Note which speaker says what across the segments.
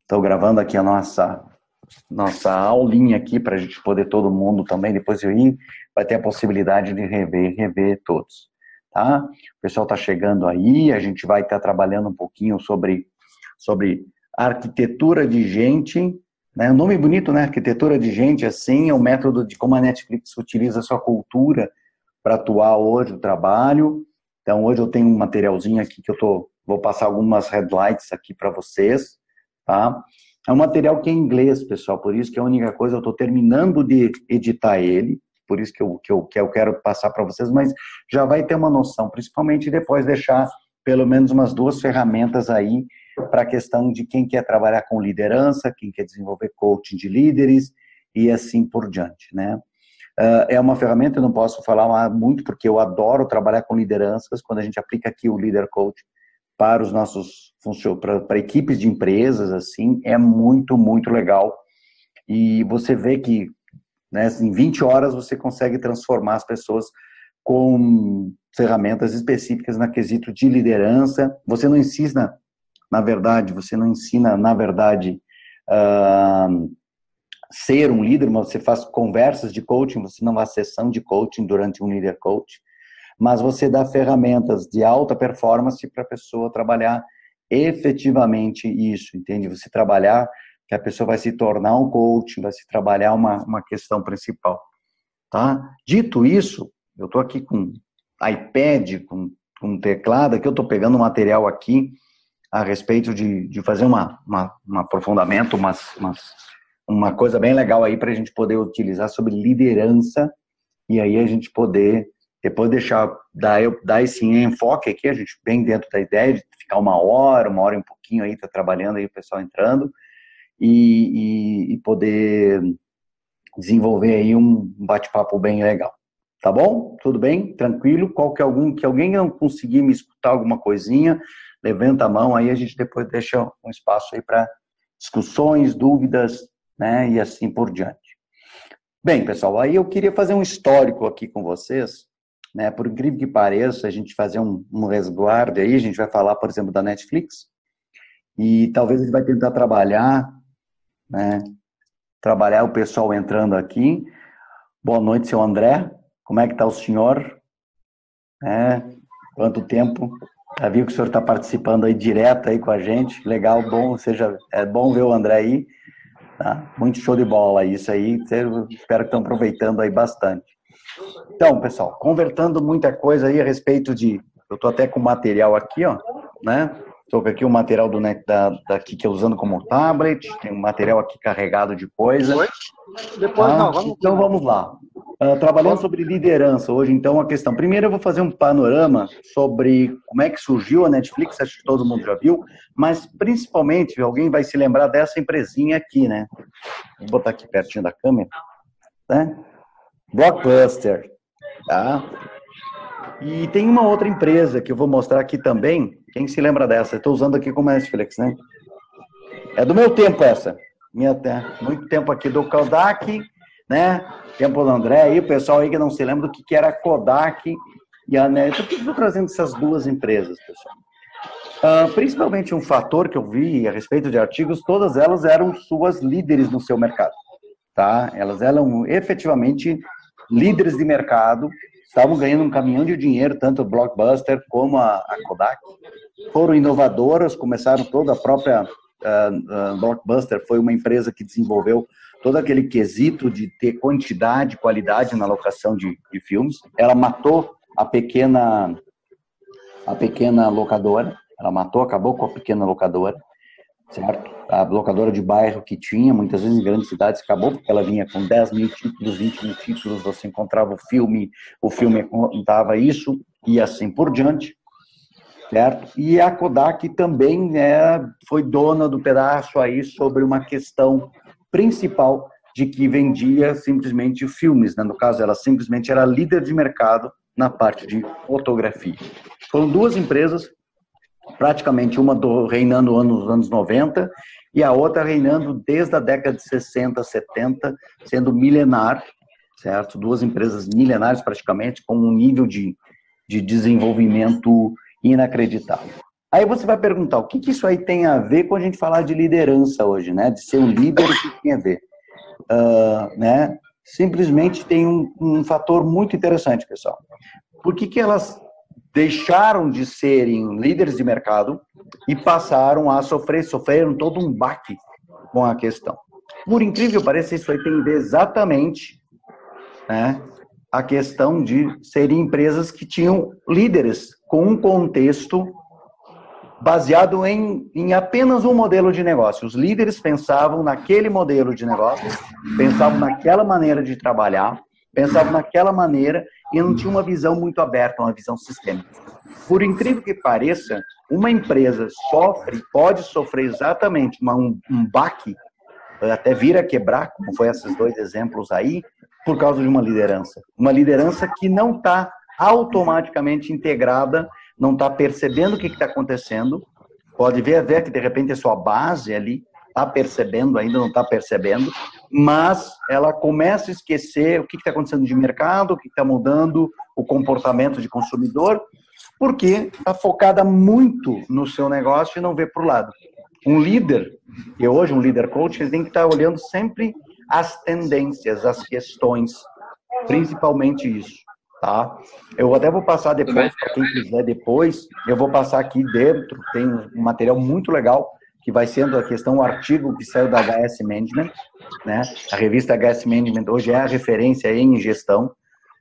Speaker 1: Estou gravando aqui a nossa aulinha aqui para a gente poder todo mundo também, depois eu ir, vai ter a possibilidade de rever todos, tá? O pessoal está chegando aí, a gente vai estar trabalhando um pouquinho sobre arquitetura de gente, né? Um nome bonito, né? Arquitetura de gente, assim, é o método de como a Netflix utiliza a sua cultura para atuar hoje no trabalho. Então, hoje eu tenho um materialzinho aqui que vou passar algumas headlights aqui para vocês, tá? É um material que é em inglês, pessoal, por isso que a única coisa, eu estou terminando de editar ele, por isso que eu quero passar para vocês, mas já vai ter uma noção, principalmente depois deixar pelo menos umas 2 ferramentas aí para a questão de quem quer trabalhar com liderança, quem quer desenvolver coaching de líderes e assim por diante, né? É uma ferramenta, eu não posso falar muito, porque eu adoro trabalhar com lideranças, quando a gente aplica aqui o Leader Coach para os nossos para equipes de empresas, assim, é muito, muito legal. E você vê que, né, em 20 horas você consegue transformar as pessoas com ferramentas específicas na quesito de liderança. Você não ensina, na verdade, ser um líder, mas você faz conversas de coaching, você não faz sessão de coaching durante um Leader Coach, mas você dá ferramentas de alta performance para a pessoa trabalhar efetivamente isso, entende? Você trabalhar, que a pessoa vai se tornar um coach, vai se trabalhar uma questão principal, tá? Dito isso, eu estou aqui com iPad, com teclado, que eu estou pegando material aqui a respeito de fazer um aprofundamento, uma coisa bem legal aí para a gente poder utilizar sobre liderança, e aí a gente poder depois dar esse enfoque aqui, a gente bem dentro da ideia de ficar uma hora e um pouquinho aí, tá trabalhando aí, o pessoal entrando, e poder desenvolver aí um bate-papo bem legal. Tá bom? Tudo bem? Tranquilo? Que alguém não conseguir me escutar alguma coisinha, levanta a mão aí, a gente depois deixa um espaço aí para discussões, dúvidas, né, e assim por diante. Bem, pessoal, aí eu queria fazer um histórico aqui com vocês, né, por incrível que pareça, a gente fazer um resguardo aí, a gente vai falar, por exemplo, da Netflix, e talvez a gente vai tentar trabalhar, né, o pessoal entrando aqui. Boa noite, seu André, como é que está o senhor? Quanto tempo? Já viu que o senhor está participando aí direto aí com a gente, legal, bom, é bom ver o André aí, tá? Muito show de bola isso aí, espero que estão aproveitando aí bastante. Então, pessoal, convertendo muita coisa aí a respeito eu estou até com material aqui, ó, né? Estou com aqui o material daqui que eu usando como tablet, tem um material aqui carregado de coisa.
Speaker 2: Depois
Speaker 1: tá?
Speaker 2: não, vamos.
Speaker 1: Então vamos lá. Trabalhando sobre liderança hoje, então, a questão. Primeiro eu vou fazer um panorama sobre como é que surgiu a Netflix, acho que todo mundo já viu, mas principalmente alguém vai se lembrar dessa empresinha aqui, né? Vou botar aqui pertinho da câmera, né? Blockbuster, tá? E tem uma outra empresa que eu vou mostrar aqui também. Quem se lembra dessa? Estou usando aqui como Netflix, né? É do meu tempo essa. Muito tempo aqui do Kodak, né? Tempo do André aí, o pessoal aí que não se lembra do que era Kodak e a Net. Por que eu estou trazendo essas 2 empresas, pessoal? Principalmente um fator que eu vi a respeito de artigos, todas elas eram suas líderes no seu mercado, tá? Elas eram efetivamente líderes de mercado, estavam ganhando um caminhão de dinheiro, tanto o Blockbuster como a Kodak. Foram inovadoras, começaram toda a própria Blockbuster, foi uma empresa que desenvolveu todo aquele quesito de ter quantidade e qualidade na alocação de filmes. Ela matou a pequena locadora, acabou com a pequena locadora, certo? A locadora de bairro que tinha, muitas vezes em grandes cidades, acabou, porque ela vinha com 10 mil títulos, 20 mil títulos, você encontrava o filme contava isso, e assim por diante, certo? E a Kodak também foi dona do pedaço aí sobre uma questão principal de que vendia simplesmente filmes, né? No caso, ela simplesmente era líder de mercado na parte de fotografia. Foram 2 empresas, praticamente uma reinando nos anos 90 e a outra reinando desde a década de 60, 70, sendo milenar, certo? 2 empresas milenares praticamente, com um nível de desenvolvimento inacreditável. Aí você vai perguntar, o que isso aí tem a ver com a gente falar de liderança hoje, né? De ser um líder, o que tem a ver? Né? Simplesmente tem um fator muito interessante, pessoal. Por que elas deixaram de serem líderes de mercado e passaram a sofreram todo um baque com a questão? Por incrível que pareça, isso aí tem a ver exatamente, né, a questão de serem empresas que tinham líderes com um contexto baseado em apenas um modelo de negócio. Os líderes pensavam naquele modelo de negócio, pensavam naquela maneira de trabalhar, pensavam naquela maneira e não tinha uma visão muito aberta, uma visão sistêmica. Por incrível que pareça, uma empresa pode sofrer exatamente um baque, até vir a quebrar, como foi esses dois exemplos aí, por causa de uma liderança. Uma liderança que não está automaticamente integrada, não está percebendo o que está acontecendo, pode ver que de repente a sua base ali está percebendo, ainda não está percebendo, mas ela começa a esquecer o que está acontecendo de mercado, o que está mudando o comportamento de consumidor, porque está focada muito no seu negócio e não vê para o lado. Um líder, e hoje um líder coach, ele tem que estar olhando sempre as tendências, as questões, principalmente isso. Tá? Eu até vou passar depois, para quem quiser depois, eu vou passar aqui dentro, tem um material muito legal, que vai sendo a questão, o artigo que saiu da HS Management, né? A revista HS Management hoje é a referência em gestão,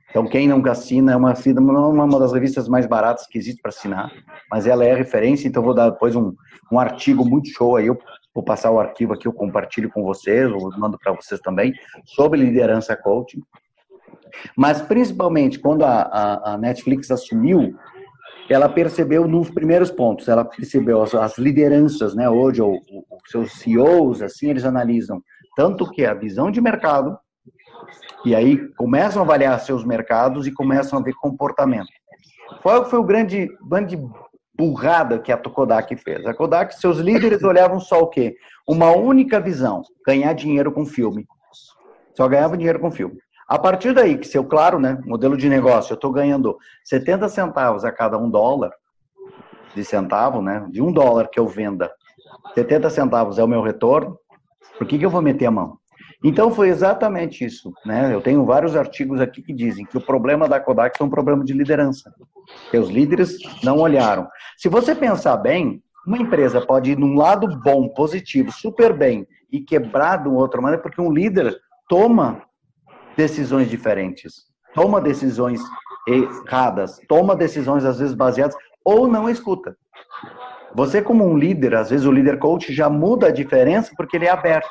Speaker 1: então quem não assina, é uma das revistas mais baratas que existe para assinar, mas ela é a referência, então eu vou dar depois um artigo muito show aí, eu vou passar o arquivo aqui, eu compartilho com vocês, eu mando para vocês também, sobre liderança coaching. Mas, principalmente, quando a Netflix assumiu, ela percebeu nos primeiros pontos, ela percebeu as lideranças, né, hoje, os seus CEOs, assim, eles analisam tanto que a visão de mercado, e aí começam a avaliar seus mercados e começam a ver comportamento. Qual foi o grande burrada que a Kodak fez? A Kodak, seus líderes olhavam só o quê? Uma única visão, ganhar dinheiro com filme. Só ganhava dinheiro com filme. A partir daí, que seu, claro, né, modelo de negócio, eu estou ganhando 70 centavos a cada $1 de centavo, né, de $1 que eu venda, 70 centavos é o meu retorno, por que eu vou meter a mão? Então foi exatamente isso, né, eu tenho vários artigos aqui que dizem que o problema da Kodak é um problema de liderança, que os líderes não olharam. Se você pensar bem, uma empresa pode ir num lado bom, positivo, super bem, e quebrar de uma outra maneira, porque um líder toma decisões diferentes, toma decisões erradas, toma decisões às vezes baseadas, ou não escuta. Você como um líder, às vezes o líder coach já muda a diferença porque ele é aberto.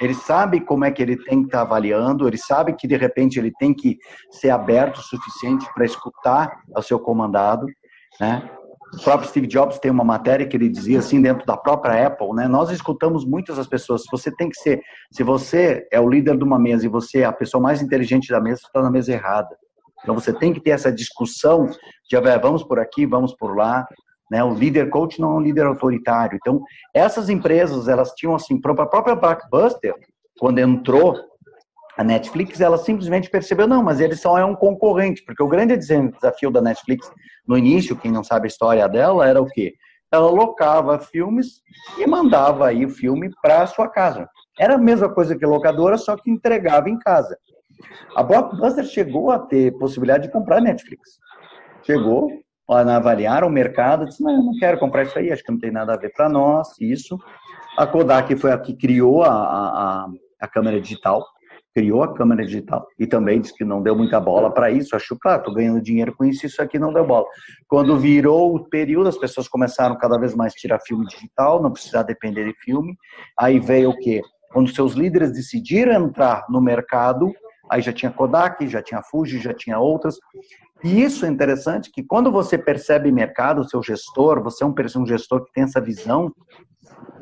Speaker 1: Ele sabe como é que ele tem que estar avaliando, ele sabe que de repente ele tem que ser aberto o suficiente para escutar o seu comandado, né? O próprio Steve Jobs tem uma matéria que ele dizia assim, dentro da própria Apple, né? Nós escutamos muitas das pessoas. Se você é o líder de uma mesa e você é a pessoa mais inteligente da mesa, você está na mesa errada. Então você tem que ter essa discussão de vamos por aqui, vamos por lá, né? O líder coach não é um líder autoritário. Então essas empresas, elas tinham assim, a própria Blockbuster, quando entrou a Netflix, ela simplesmente percebeu, não, mas ele só é um concorrente, porque o grande desafio da Netflix no início, quem não sabe a história dela, era o quê? Ela locava filmes e mandava aí o filme para a sua casa. Era a mesma coisa que locadora, só que entregava em casa. A Blockbuster chegou a ter possibilidade de comprar a Netflix. Chegou, avaliaram o mercado, disse, não, eu não quero comprar isso aí, acho que não tem nada a ver para nós, isso. A Kodak foi a que criou a câmera digital, e também disse que não deu muita bola para isso, achou, claro, estou ganhando dinheiro com isso, isso aqui não deu bola. Quando virou o período, as pessoas começaram cada vez mais a tirar filme digital, não precisar depender de filme, aí veio o quê? Quando seus líderes decidiram entrar no mercado, aí já tinha Kodak, já tinha Fuji, já tinha outras, e isso é interessante, que quando você percebe mercado, o seu gestor, você é um gestor que tem essa visão,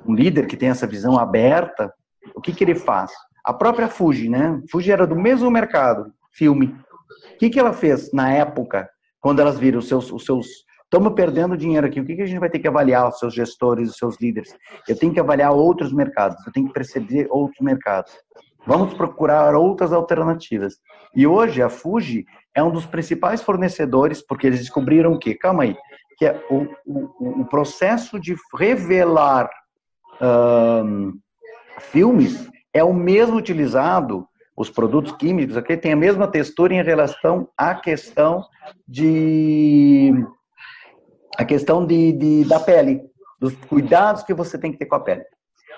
Speaker 1: um líder que tem essa visão aberta, o que ele faz? A própria Fuji, né? Fuji era do mesmo mercado, filme. O que ela fez na época, quando elas viram os seus estamos perdendo dinheiro aqui, o que a gente vai ter que avaliar, os seus gestores, os seus líderes? Eu tenho que avaliar outros mercados, eu tenho que perceber outros mercados. Vamos procurar outras alternativas. E hoje a Fuji é um dos principais fornecedores, porque eles descobriram o quê? Calma aí, que é o processo de revelar filmes é o mesmo utilizado, os produtos químicos aqui têm a mesma textura em relação à questão da pele, dos cuidados que você tem que ter com a pele.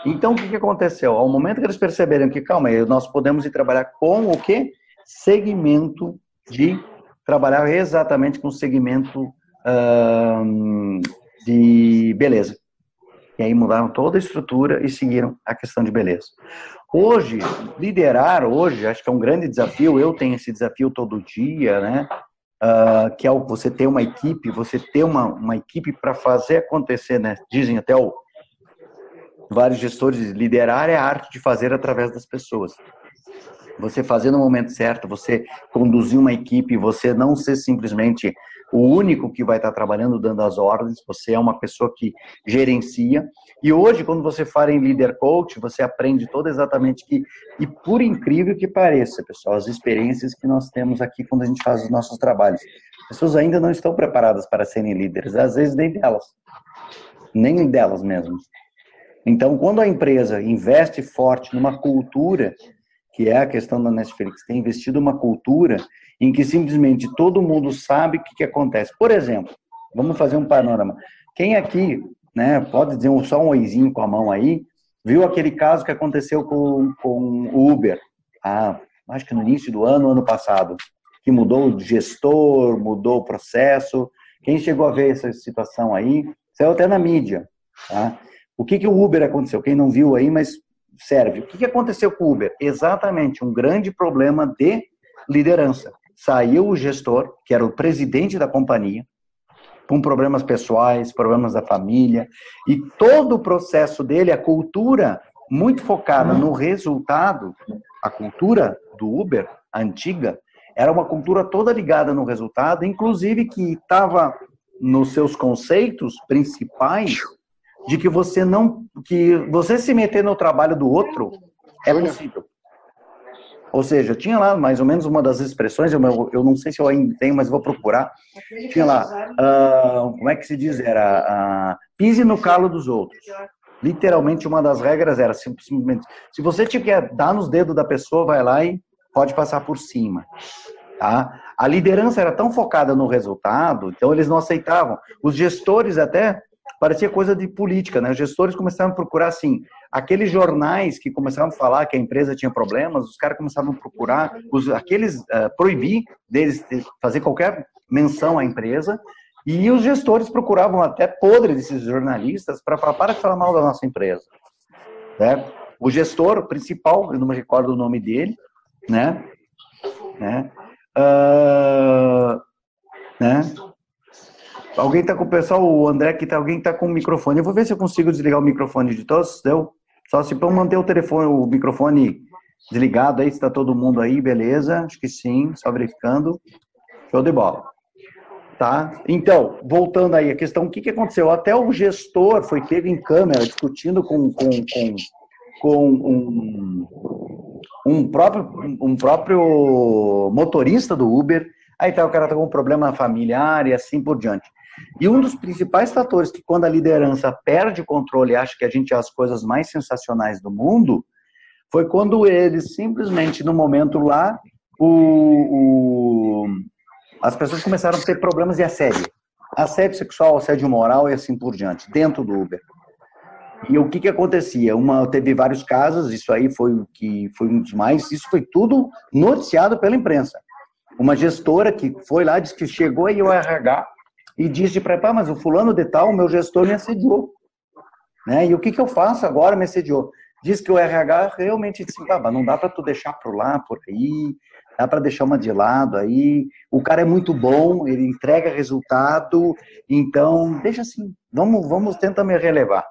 Speaker 1: Então, o que aconteceu? Ao momento que eles perceberam que, calma aí, nós podemos ir trabalhar com o quê? Segmento de trabalhar exatamente com o segmento de beleza. E aí mudaram toda a estrutura e seguiram a questão de beleza. Hoje, liderar hoje, acho que é um grande desafio, eu tenho esse desafio todo dia, né? Que é você ter uma equipe, você ter uma equipe para fazer acontecer, né? Dizem até vários gestores, liderar é a arte de fazer através das pessoas. Você fazer no momento certo, você conduzir uma equipe, você não ser simplesmente o único que vai estar trabalhando dando as ordens, você é uma pessoa que gerencia. E hoje, quando você fala em Leader Coach, você aprende todo exatamente que, e por incrível que pareça, pessoal, as experiências que nós temos aqui quando a gente faz os nossos trabalhos, as pessoas ainda não estão preparadas para serem líderes, às vezes nem delas mesmo. Então, quando a empresa investe forte numa cultura, que é a questão da Netflix, tem investido uma cultura em que simplesmente todo mundo sabe o que acontece. Por exemplo, vamos fazer um panorama. Quem aqui, né, pode dizer só um oizinho com a mão aí, viu aquele caso que aconteceu com o Uber, acho que no início do ano passado, que mudou o gestor, mudou o processo. Quem chegou a ver essa situação aí, saiu até na mídia, tá? O que o Uber aconteceu? Quem não viu aí, mas serve. O que aconteceu com o Uber? Exatamente, um grande problema de liderança. Saiu o gestor, que era o presidente da companhia, com problemas pessoais, problemas da família, e todo o processo dele, a cultura muito focada no resultado, a cultura do Uber, a antiga, era uma cultura toda ligada no resultado, inclusive que estava nos seus conceitos principais de que você se meter no trabalho do outro é possível. Ou seja, tinha lá mais ou menos uma das expressões, eu não sei se eu ainda tenho, mas vou procurar. Tinha lá, como é que se diz? Era pise no calo dos outros. Literalmente, uma das regras era simplesmente, se você quer dar nos dedos da pessoa, vai lá e pode passar por cima. Tá? A liderança era tão focada no resultado, então eles não aceitavam. Os gestores até... Parecia coisa de política, né? Os gestores começaram a procurar, assim, aqueles jornais que começavam a falar que a empresa tinha problemas, os caras começavam a procurar, proibir deles fazer qualquer menção à empresa, e os gestores procuravam até podre desses jornalistas para falar, para de falar mal da nossa empresa. Né? O gestor principal, eu não me recordo o nome dele, né? Alguém tá com o pessoal, o André, alguém tá com o microfone. Eu vou ver se eu consigo desligar o microfone de todos. Deu? Só se para manter o microfone desligado aí, se tá todo mundo aí, beleza? Acho que sim, só verificando. Show de bola. Tá? Então, voltando aí, a questão, o que aconteceu? Até o gestor foi pego em câmera discutindo com um próprio motorista do Uber. Aí tá, o cara tá com um problema familiar e assim por diante. E um dos principais fatores que quando a liderança perde o controle e acha que a gente é as coisas mais sensacionais do mundo, foi quando eles simplesmente, no momento lá, as pessoas começaram a ter problemas de assédio. Assédio sexual, assédio moral e assim por diante, dentro do Uber. E o que acontecia? Teve vários casos, isso aí foi um dos mais, isso foi tudo noticiado pela imprensa. Uma gestora que foi lá, disse que chegou aí o RH e disse para ela, mas o fulano de tal, meu gestor me assediou. Né? E o que eu faço agora? Me assediou. Diz que o RH realmente disse, não dá para tu deixar por lá, por aí, dá para deixar uma de lado aí, o cara é muito bom, ele entrega resultado, então deixa assim, vamos tentar me relevar.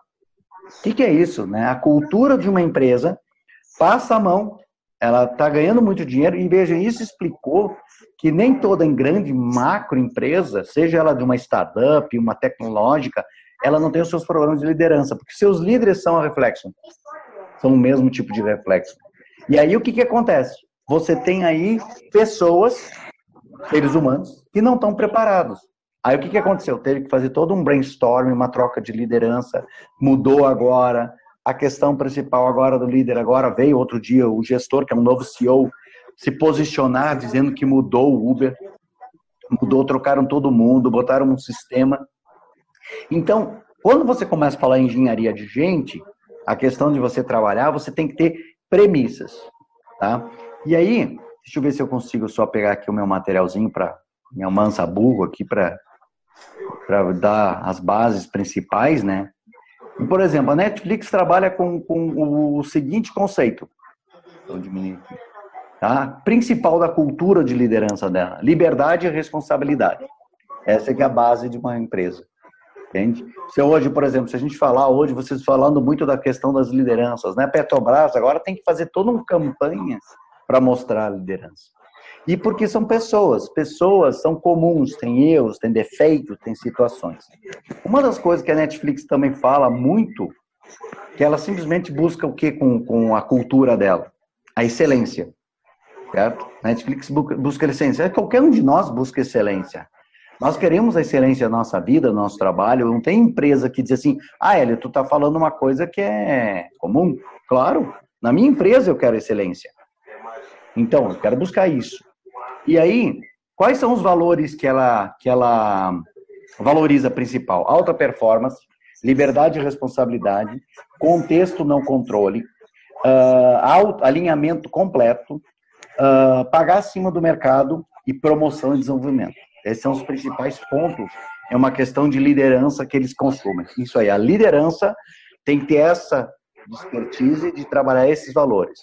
Speaker 1: O que é isso? Né? A cultura de uma empresa passa a mão, ela está ganhando muito dinheiro, e veja, isso explicou que nem toda grande macroempresa, seja ela de uma startup, uma tecnológica, ela não tem os seus problemas de liderança, porque seus líderes são a reflexo, são o mesmo tipo de reflexo. E aí o que acontece? Você tem aí pessoas, seres humanos, que não estão preparados. Aí o que aconteceu? Teve que fazer todo um brainstorming, uma troca de liderança, mudou agora. A questão principal agora do líder, agora veio outro dia o gestor, que é um novo CEO, se posicionar dizendo que mudou o Uber, mudou, trocaram todo mundo, botaram um sistema. Então, quando você começa a falar em engenharia de gente, a questão de você trabalhar, você tem que ter premissas, tá? E aí, deixa eu ver se eu consigo só pegar aqui o meu materialzinho para minha mansa burro aqui para dar as bases principais, né? E, por exemplo, a Netflix trabalha com o seguinte conceito. Vou diminuir aqui. Tá? Principal da cultura de liderança dela. Liberdade e responsabilidade. Essa é a base de uma empresa. Entende? Se hoje, por exemplo, se a gente falar hoje, vocês falando muito da questão das lideranças, né? Petrobras agora tem que fazer toda uma campanha para mostrar a liderança. E porque são pessoas são comuns, têm erros, têm defeitos, têm situações. Uma das coisas que a Netflix também fala muito, que ela simplesmente busca o que com a cultura dela? A excelência. Certo? A Netflix busca excelência. Qualquer um de nós busca excelência. Nós queremos a excelência na nossa vida, no nosso trabalho. Não tem empresa que diz assim, Hélio, tu tá falando uma coisa que é comum. Claro, na minha empresa eu quero excelência. Então, eu quero buscar isso. E aí, quais são os valores que ela valoriza principal? Alta performance, liberdade e responsabilidade, contexto não controle, alinhamento completo, pagar acima do mercado e promoção e desenvolvimento. Esses são os principais pontos. É uma questão de liderança que eles consumem. Isso aí, a liderança tem que ter essa expertise de trabalhar esses valores.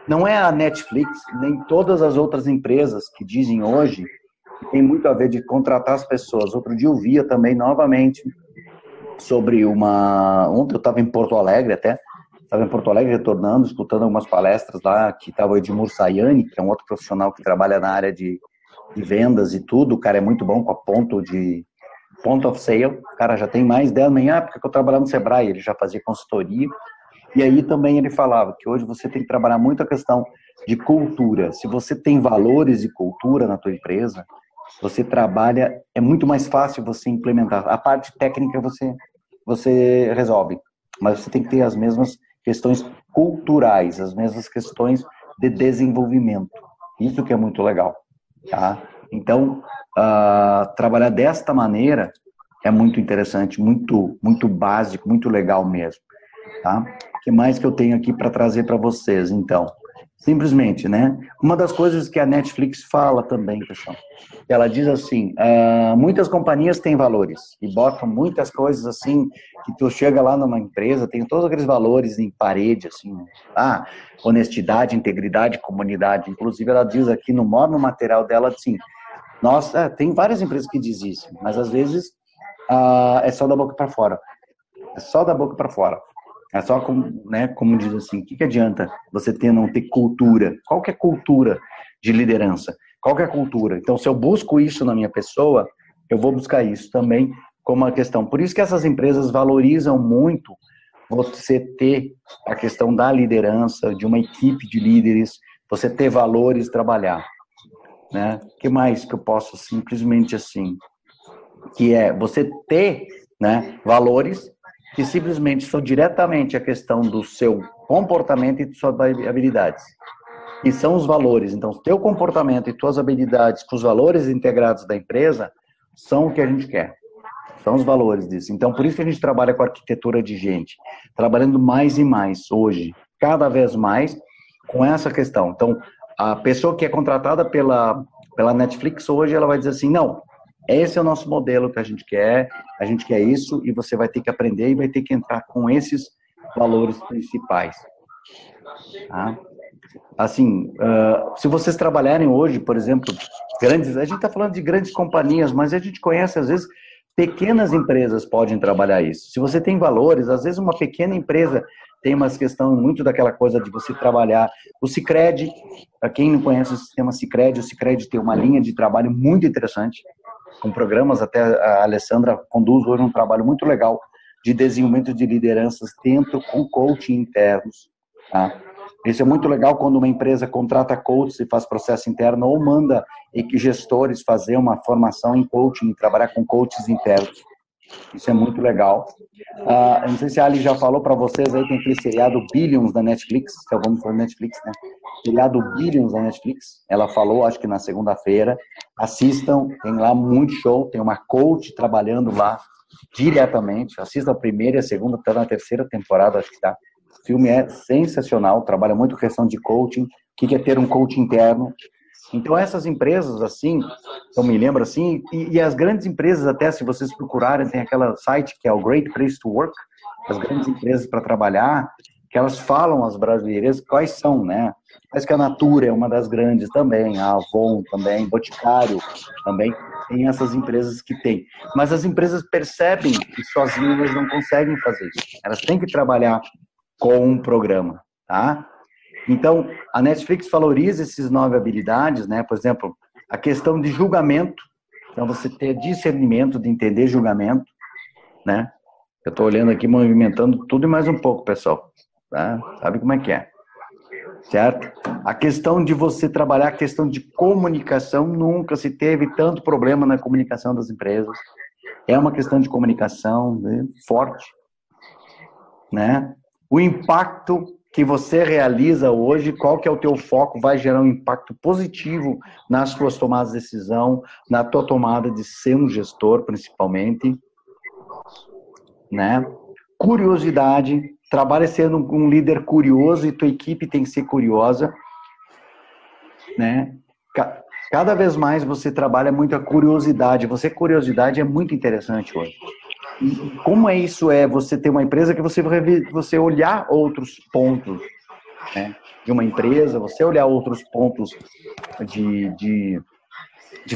Speaker 1: Não é a Netflix, nem todas as outras empresas que dizem hoje que tem muito a ver de contratar as pessoas. Outro dia eu via também, novamente, sobre ontem eu estava em Porto Alegre até, estava em Porto Alegre retornando, escutando algumas palestras lá, que estava o Edmur Sayani, que é um outro profissional que trabalha na área de vendas e tudo. O cara é muito bom com a point of sale. O cara já tem mais 10 na época que eu trabalhava no Sebrae, ele já fazia consultoria. E aí também ele falava que hoje você tem que trabalhar muito a questão de cultura. Se você tem valores e cultura na tua empresa, você trabalha, é muito mais fácil você implementar. A parte técnica você resolve, mas você tem que ter as mesmas questões culturais, as mesmas questões de desenvolvimento. Isso que é muito legal, tá? Então, trabalhar desta maneira é muito interessante, muito básico, muito legal mesmo, tá? O que mais que eu tenho aqui para trazer para vocês, então? Simplesmente, né? Uma das coisas que a Netflix fala também, pessoal, ela diz assim, muitas companhias têm valores e botam muitas coisas assim, que tu chega lá numa empresa, tem todos aqueles valores em parede, assim, honestidade, integridade, comunidade. Inclusive, ela diz aqui no material dela, assim, nossa, tem várias empresas que dizem isso, mas às vezes é só da boca para fora. É só da boca para fora. É só como diz assim, o que adianta você não ter cultura? Qual que é a cultura de liderança? Qual que é a cultura? Então, se eu busco isso na minha pessoa, eu vou buscar isso também como uma questão. Por isso que essas empresas valorizam muito você ter a questão da liderança, de uma equipe de líderes, você ter valores, trabalhar. Né? O que mais que eu posso simplesmente assim? Que é você ter, né, valores que simplesmente são diretamente a questão do seu comportamento e de suas habilidades. E são os valores. Então, o teu comportamento e tuas habilidades com os valores integrados da empresa são o que a gente quer. São os valores disso. Então, por isso que a gente trabalha com arquitetura de gente. Trabalhando mais e mais hoje, cada vez mais, com essa questão. Então, a pessoa que é contratada pela Netflix hoje, ela vai dizer assim, não, esse é o nosso modelo que a gente quer isso, e você vai ter que aprender e vai ter que entrar com esses valores principais. Tá? Assim, se vocês trabalharem hoje, por exemplo, a gente está falando de grandes companhias, mas a gente conhece, às vezes, pequenas empresas podem trabalhar isso. Se você tem valores, às vezes uma pequena empresa tem uma questão muito daquela coisa de você trabalhar. O Sicredi, para quem não conhece o sistema Sicredi, o Sicredi tem uma linha de trabalho muito interessante, com programas, até a Alessandra conduz hoje um trabalho muito legal de desenvolvimento de lideranças dentro com coaching internos, tá? Isso é muito legal quando uma empresa contrata coaches e faz processo interno ou manda gestores fazer uma formação em coaching, trabalhar com coaches internos. Isso é muito legal. Eu não sei se a Ali já falou para vocês, aí tem aquele seriado Billions da Netflix, que vamos falar da Netflix, né? Seriado Billions da Netflix. Ela falou, acho que na segunda-feira. Assistam, tem lá muito show, tem uma coach trabalhando lá diretamente. Assistam a primeira e a segunda, até na terceira temporada, acho que tá. O filme é sensacional, trabalha muito questão de coaching, o que é ter um coach interno. Então, essas empresas, assim, eu me lembro assim, e as grandes empresas, até se vocês procurarem, tem aquele site que é o Great Place to Work, as grandes empresas para trabalhar, que elas falam às brasileiras quais são, né? Mas que a Natura é uma das grandes também, a Avon também, Boticário também, tem essas empresas que tem. Mas as empresas percebem que sozinhas elas não conseguem fazer isso. Elas têm que trabalhar com um programa, tá? Então, a Netflix valoriza esses 9 habilidades, né? Por exemplo, a questão de julgamento. Então, você ter discernimento de entender julgamento, né? Eu estou olhando aqui, movimentando tudo e mais um pouco, pessoal. Tá? Sabe como é que é? Certo? A questão de você trabalhar, a questão de comunicação, nunca se teve tanto problema na comunicação das empresas. É uma questão de comunicação, né, forte, né? O impacto que você realiza hoje, qual que é o teu foco, vai gerar um impacto positivo nas suas tomadas de decisão, na tua tomada de ser um gestor, principalmente, né? Curiosidade, trabalha sendo um líder curioso e tua equipe tem que ser curiosa, né? Cada vez mais você trabalha muito a curiosidade. Curiosidade é muito interessante hoje. E como é isso? É você ter uma empresa que você olhar outros pontos, né, de uma empresa, você olhar outros pontos de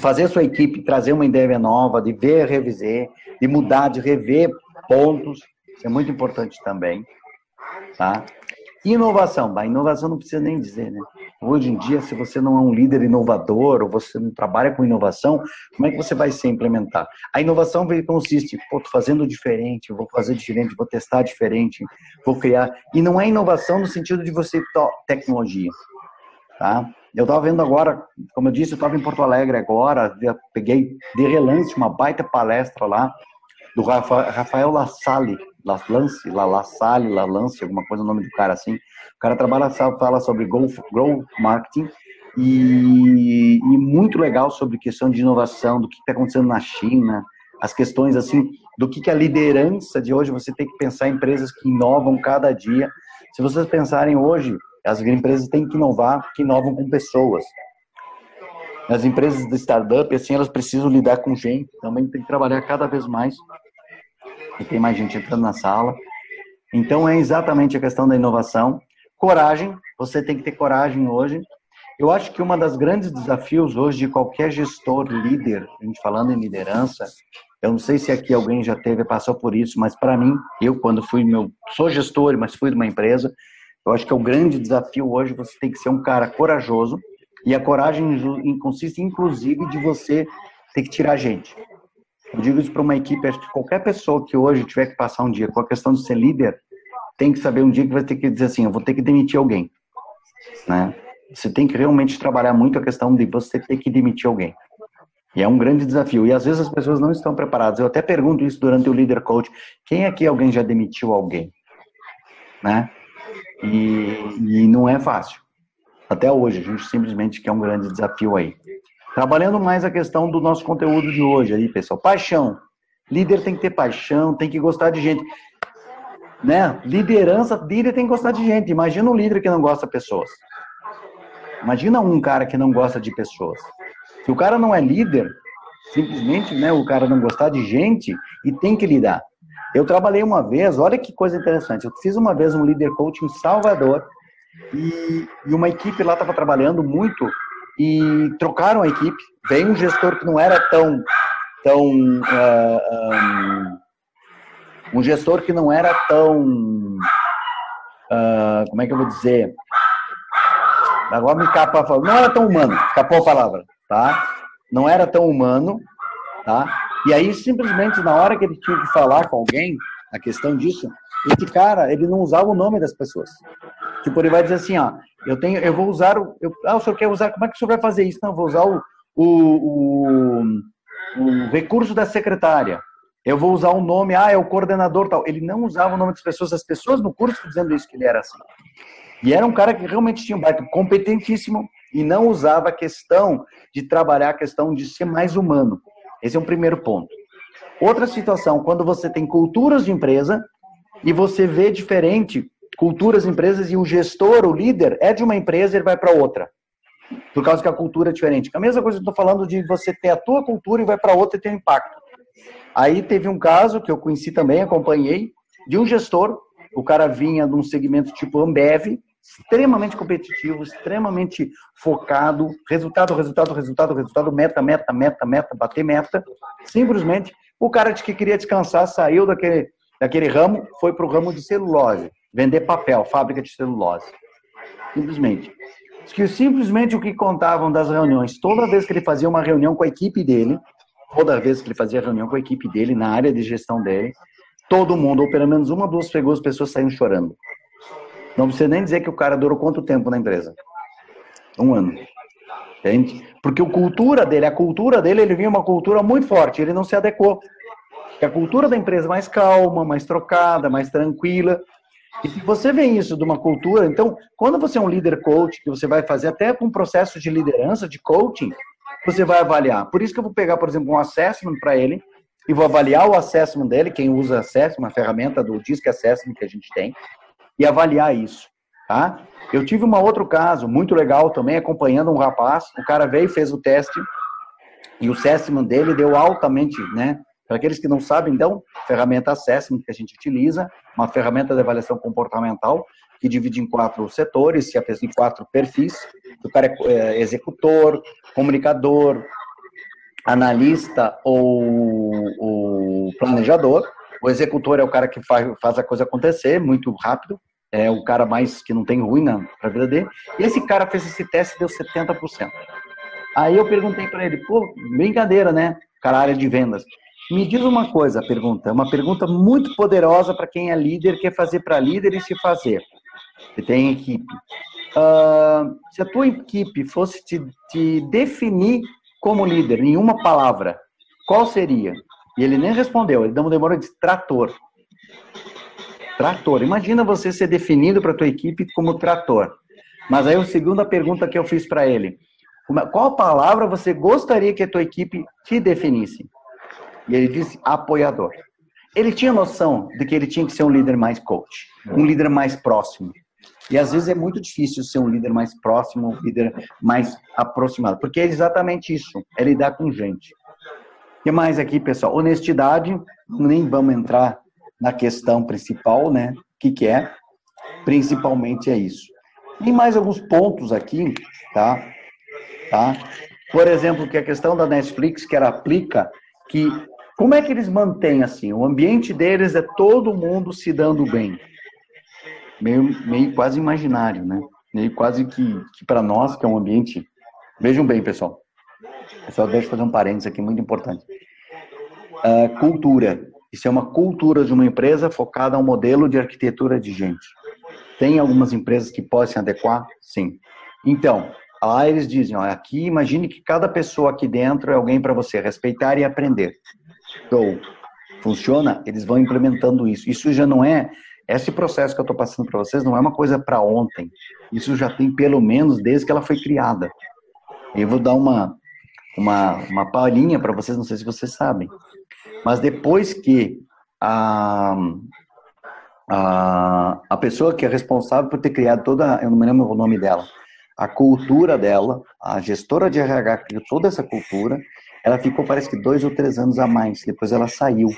Speaker 1: fazer a sua equipe trazer uma ideia nova, de ver, revisar, de mudar, de rever pontos. Isso é muito importante também, tá? Inovação. A inovação não precisa nem dizer, né? Hoje em dia, se você não é um líder inovador ou você não trabalha com inovação, como é que você vai se implementar? A inovação consiste, tô fazendo diferente, vou fazer diferente, vou testar diferente, vou criar. E não é inovação no sentido de você tecnologia, tá? Eu estava vendo agora, como eu disse, eu estava em Porto Alegre agora, peguei de relance uma baita palestra lá do Rafael Lassalle, alguma coisa, o nome do cara assim. O cara fala sobre growth marketing e muito legal sobre questão de inovação, do que está acontecendo na China, as questões assim, do que a liderança de hoje, você tem que pensar em empresas que inovam cada dia. Se vocês pensarem hoje, as empresas têm que inovar, que inovam com pessoas. As empresas de startup, assim, elas precisam lidar com gente, também tem que trabalhar cada vez mais. E tem mais gente entrando na sala. Então, é exatamente a questão da inovação. Coragem, você tem que ter coragem hoje. Eu acho que uma das grandes desafios hoje de qualquer gestor, líder, a gente falando em liderança, eu não sei se aqui alguém já passou por isso, mas para mim, eu quando sou gestor, mas fui de uma empresa, eu acho que é o grande desafio hoje, você tem que ser um cara corajoso, e a coragem consiste, inclusive, de você ter que tirar gente. Eu digo isso para uma equipe, acho que qualquer pessoa que hoje tiver que passar um dia com a questão de ser líder, tem que saber um dia que vai ter que dizer assim, eu vou ter que demitir alguém, né? Você tem que realmente trabalhar muito a questão de você ter que demitir alguém. E é um grande desafio. E às vezes as pessoas não estão preparadas. Eu até pergunto isso durante o Leader Coach. Quem aqui alguém já demitiu alguém? Né? E não é fácil. Até hoje, a gente simplesmente quer um grande desafio aí. Trabalhando mais a questão do nosso conteúdo de hoje aí, pessoal. Paixão. Líder tem que ter paixão, tem que gostar de gente. Né? Líder tem que gostar de gente. Imagina um líder que não gosta de pessoas. Imagina um cara que não gosta de pessoas. Se o cara não é líder, simplesmente, né, o cara não gostar de gente e tem que lidar. Eu trabalhei uma vez, olha que coisa interessante. Eu fiz uma vez um líder coach em Salvador e uma equipe lá estava trabalhando muito e trocaram a equipe. Veio um gestor que não era um gestor que não era tão, como é que eu vou dizer? Agora me escapa, não era tão humano, escapou a palavra, tá? Não era tão humano, tá? E aí, simplesmente, na hora que ele tinha que falar com alguém, a questão disso, esse cara, ele não usava o nome das pessoas. Tipo, ele vai dizer assim, ó, eu vou usar, o senhor quer usar, como é que o senhor vai fazer isso? Não, eu vou usar o recurso da secretária. Eu vou usar o nome, é o coordenador tal. Ele não usava o nome das pessoas, as pessoas no curso dizendo isso, que ele era assim. E era um cara que realmente tinha um baita competentíssimo e não usava a questão de trabalhar, a questão de ser mais humano. Esse é um primeiro ponto. Outra situação, quando você tem culturas de empresa e você vê diferente culturas de empresas e o gestor, o líder, é de uma empresa e ele vai para outra. Por causa que a cultura é diferente. A mesma coisa que eu estou falando de você ter a tua cultura e vai para outra e tem um impacto. Aí teve um caso que eu conheci também, acompanhei, de um gestor, o cara vinha de um segmento tipo Ambev, extremamente competitivo, extremamente focado, resultado, meta, bater meta. Simplesmente, o cara de que queria descansar saiu daquele ramo, foi para o ramo de celulose, vender papel, fábrica de celulose. Simplesmente o que contavam das reuniões, toda vez que ele fazia uma reunião com a equipe dele, na área de gestão dele, todo mundo, ou pelo menos uma, duas pessoas saíam chorando. Não precisa nem dizer que o cara durou quanto tempo na empresa. 1 ano. Entende? Porque a cultura dele, ele vinha uma cultura muito forte, ele não se adequou. A cultura da empresa é mais calma, mais trocada, mais tranquila. E se você vê isso de uma cultura, então, quando você é um líder coach, que você vai fazer até com um processo de liderança, de coaching, você vai avaliar. Por isso que eu vou pegar, por exemplo, um assessment para ele e vou avaliar o assessment dele, quem usa assessment, a ferramenta do DISC Assessment que a gente tem, e avaliar isso, tá? Eu tive um outro caso muito legal também, acompanhando um rapaz, o cara veio, fez o teste, e o assessment dele deu altamente, né? Para aqueles que não sabem, então, ferramenta Assessment que a gente utiliza, uma ferramenta de avaliação comportamental, que divide em 4 setores, em 4 perfis. O cara é executor, comunicador, analista ou planejador. O executor é o cara que faz a coisa acontecer muito rápido, é o cara mais que não tem ruim na vida dele. E esse cara fez esse teste e deu 70%. Aí eu perguntei para ele, brincadeira, né? Cara, área de vendas. Me diz uma coisa, uma pergunta muito poderosa para quem é líder, quer fazer para líder e se fazer. Você tem equipe. Se a tua equipe fosse te definir como líder, em uma palavra, qual seria? E ele nem respondeu, ele demorou de trator. Trator. Imagina você ser definido para a tua equipe como trator. Mas aí a segunda pergunta que eu fiz para ele, qual palavra você gostaria que a tua equipe te definisse? E ele disse apoiador. Ele tinha noção de que ele tinha que ser um líder mais coach, um líder mais próximo. E às vezes é muito difícil ser um líder mais próximo, um líder mais aproximado, porque é exatamente isso, é lidar com gente. O que mais aqui, pessoal? Honestidade, nem vamos entrar na questão principal, né? O que é? Principalmente é isso. Tem mais alguns pontos aqui, tá? Por exemplo, que a questão da Netflix, que ela aplica, que como é que eles mantêm assim? O ambiente deles é todo mundo se dando bem. Meio quase imaginário, né? Meio quase que para nós, que é um ambiente... Vejam bem, pessoal. Pessoal, deixa eu fazer um parênteses aqui, muito importante. Cultura. Isso é uma cultura de uma empresa focada a um modelo de arquitetura de gente. Tem algumas empresas que podem se adequar? Sim. Então, lá eles dizem, aqui imagine que cada pessoa aqui dentro é alguém para você respeitar e aprender. Então, funciona? Eles vão implementando isso. Isso já não é... Esse processo que eu estou passando para vocês não é uma coisa para ontem. Isso já tem pelo menos desde que ela foi criada. Eu vou dar uma palhinha para vocês, não sei se vocês sabem. Mas depois que a pessoa que é responsável por ter criado toda... Eu não me lembro o nome dela. A cultura dela, a gestora de RH criou toda essa cultura, ela ficou, parece que 2 ou 3 anos a mais. Depois ela saiu.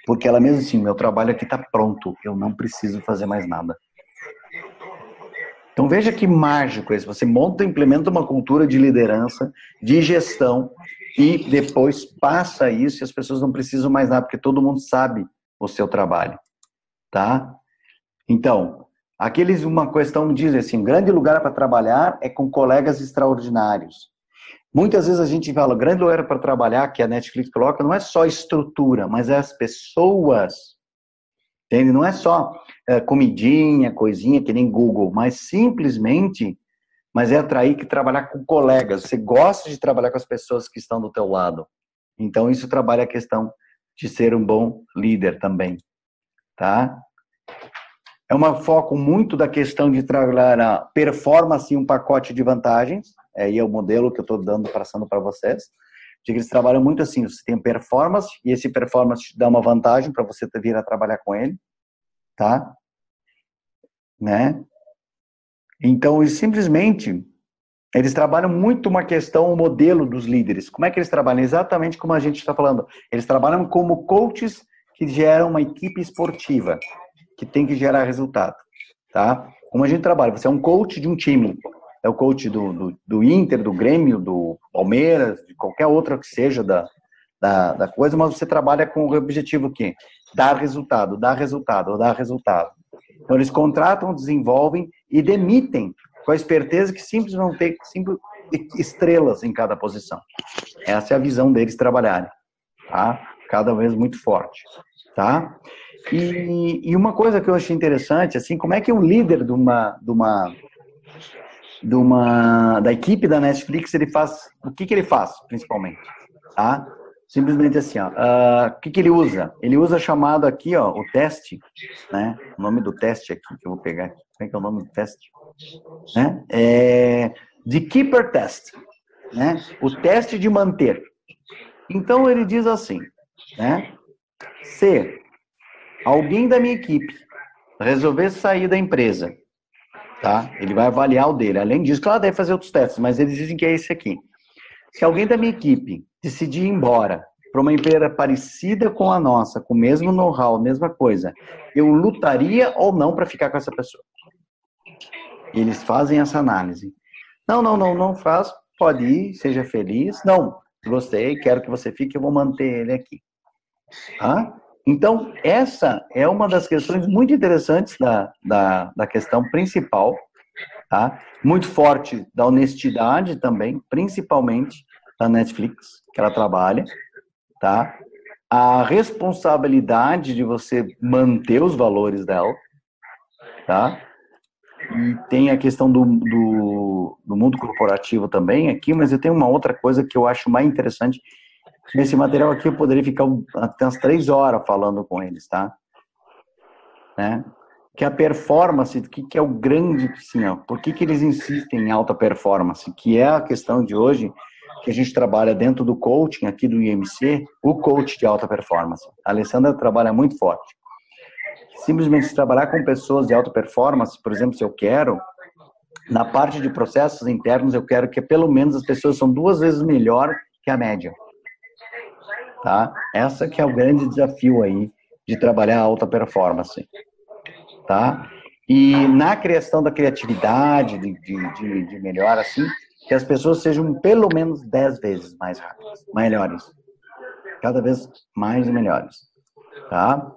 Speaker 1: Porque ela mesmo assim, meu trabalho aqui está pronto. Eu não preciso fazer mais nada. Então veja que mágico isso. Você monta e implementa uma cultura de liderança, de gestão, e depois passa isso e as pessoas não precisam mais nada, porque todo mundo sabe o seu trabalho. Tá? Então, uma questão diz assim, um grande lugar para trabalhar é com colegas extraordinários. Muitas vezes a gente fala, o grande lugar para trabalhar, que a Netflix coloca, não é só estrutura, mas é as pessoas. Entende? Não é só comidinha, coisinha, que nem Google, mas simplesmente, mas é atrair que trabalhar com colegas. Você gosta de trabalhar com as pessoas que estão do teu lado. Então, isso trabalha a questão de ser um bom líder também, tá? É um foco muito da questão de trabalhar a performance e um pacote de vantagens. Aí é o modelo que eu estou passando para vocês. De que eles trabalham muito assim, você tem performance, e esse performance te dá uma vantagem para você vir a trabalhar com ele, tá? Né? Então, simplesmente, eles trabalham muito uma questão, o modelo dos líderes. Como é que eles trabalham? Exatamente como a gente está falando. Eles trabalham como coaches que geram uma equipe esportiva, que tem que gerar resultado, tá? Como a gente trabalha, você é um coach de um time, é o coach do Inter, do Grêmio, do Palmeiras, de qualquer outra que seja da coisa, mas você trabalha com o objetivo aqui, dar resultado, dar resultado, dar resultado. Então, eles contratam, desenvolvem e demitem com a esperteza que simplesmente vão ter 5 estrelas em cada posição. Essa é a visão deles trabalharem, tá? Cada vez muito forte, tá? E uma coisa que eu achei interessante, assim, como é que um líder da equipe da Netflix, ele faz, o que ele faz, principalmente, tá? Simplesmente assim, ó, o que ele usa? Ele usa chamado aqui, ó, o teste, né? O nome do teste aqui, que eu vou pegar aqui. Como é que é o nome do teste? Né? The Keeper Test, né? O teste de manter. Então, ele diz assim, né? Se alguém da minha equipe resolver sair da empresa, tá? Ele vai avaliar o dele. Além disso, claro, deve fazer outros testes, mas eles dizem que é esse aqui. Se alguém da minha equipe decidir ir embora para uma empresa parecida com a nossa, com o mesmo know-how, mesma coisa, eu lutaria ou não para ficar com essa pessoa? Eles fazem essa análise. Não faz, pode ir, seja feliz. Não, gostei, quero que você fique, eu vou manter ele aqui. Tá? Então, essa é uma das questões muito interessantes da questão principal, tá? Muito forte da honestidade também, principalmente da Netflix, que ela trabalha, tá? A responsabilidade de você manter os valores dela, tá? E tem a questão do mundo corporativo também aqui, mas eu tenho uma outra coisa que eu acho mais interessante. Nesse material aqui eu poderia ficar até umas 3 horas falando com eles, tá? Né? Que a performance, o que é o grande, assim, ó, por que eles insistem em alta performance? Que é a questão de hoje, que a gente trabalha dentro do coaching aqui do IMC, o coach de alta performance. A Alessandra trabalha muito forte. Simplesmente se trabalhar com pessoas de alta performance, por exemplo, se eu quero, na parte de processos internos, eu quero que pelo menos as pessoas são 2 vezes melhor que a média. Tá? Essa que é o grande desafio aí de trabalhar alta performance. Tá? E na criação da criatividade, de melhor, assim, que as pessoas sejam pelo menos 10 vezes mais rápidas, melhores. Cada vez mais melhores. Tá?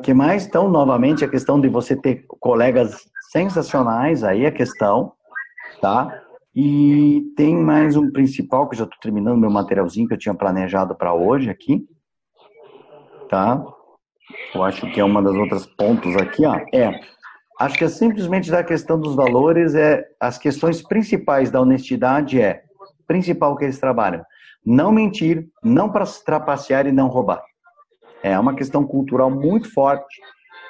Speaker 1: Que mais? Então, novamente, a questão de você ter colegas sensacionais, aí a questão, tá? E tem mais um principal, que eu já estou terminando meu materialzinho que eu tinha planejado para hoje aqui, tá? Eu acho que é uma das outras pontos aqui, ó. Acho que é simplesmente da questão dos valores, as questões principais da honestidade principal que eles trabalham. Não mentir, não trapacear e não roubar. É uma questão cultural muito forte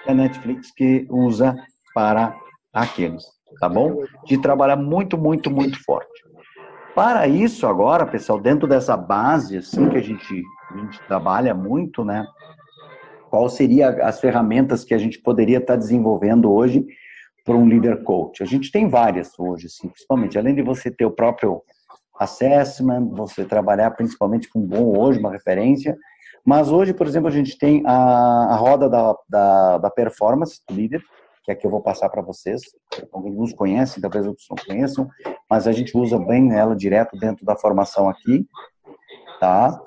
Speaker 1: que a Netflix que usa para aqueles, tá bom? De trabalhar muito, muito, muito forte. Para isso agora, pessoal, dentro dessa base assim que a gente trabalha muito, né? Qual seria as ferramentas que a gente poderia estar desenvolvendo hoje para um líder coach? A gente tem várias hoje, assim, principalmente, além de você ter o próprio assessment, você trabalhar principalmente com bom hoje, uma referência. Mas hoje, por exemplo, a gente tem a roda da performance do líder, que é que eu vou passar para vocês. Alguns conhecem, talvez outros não conheçam, mas a gente usa bem ela direto dentro da formação aqui, tá?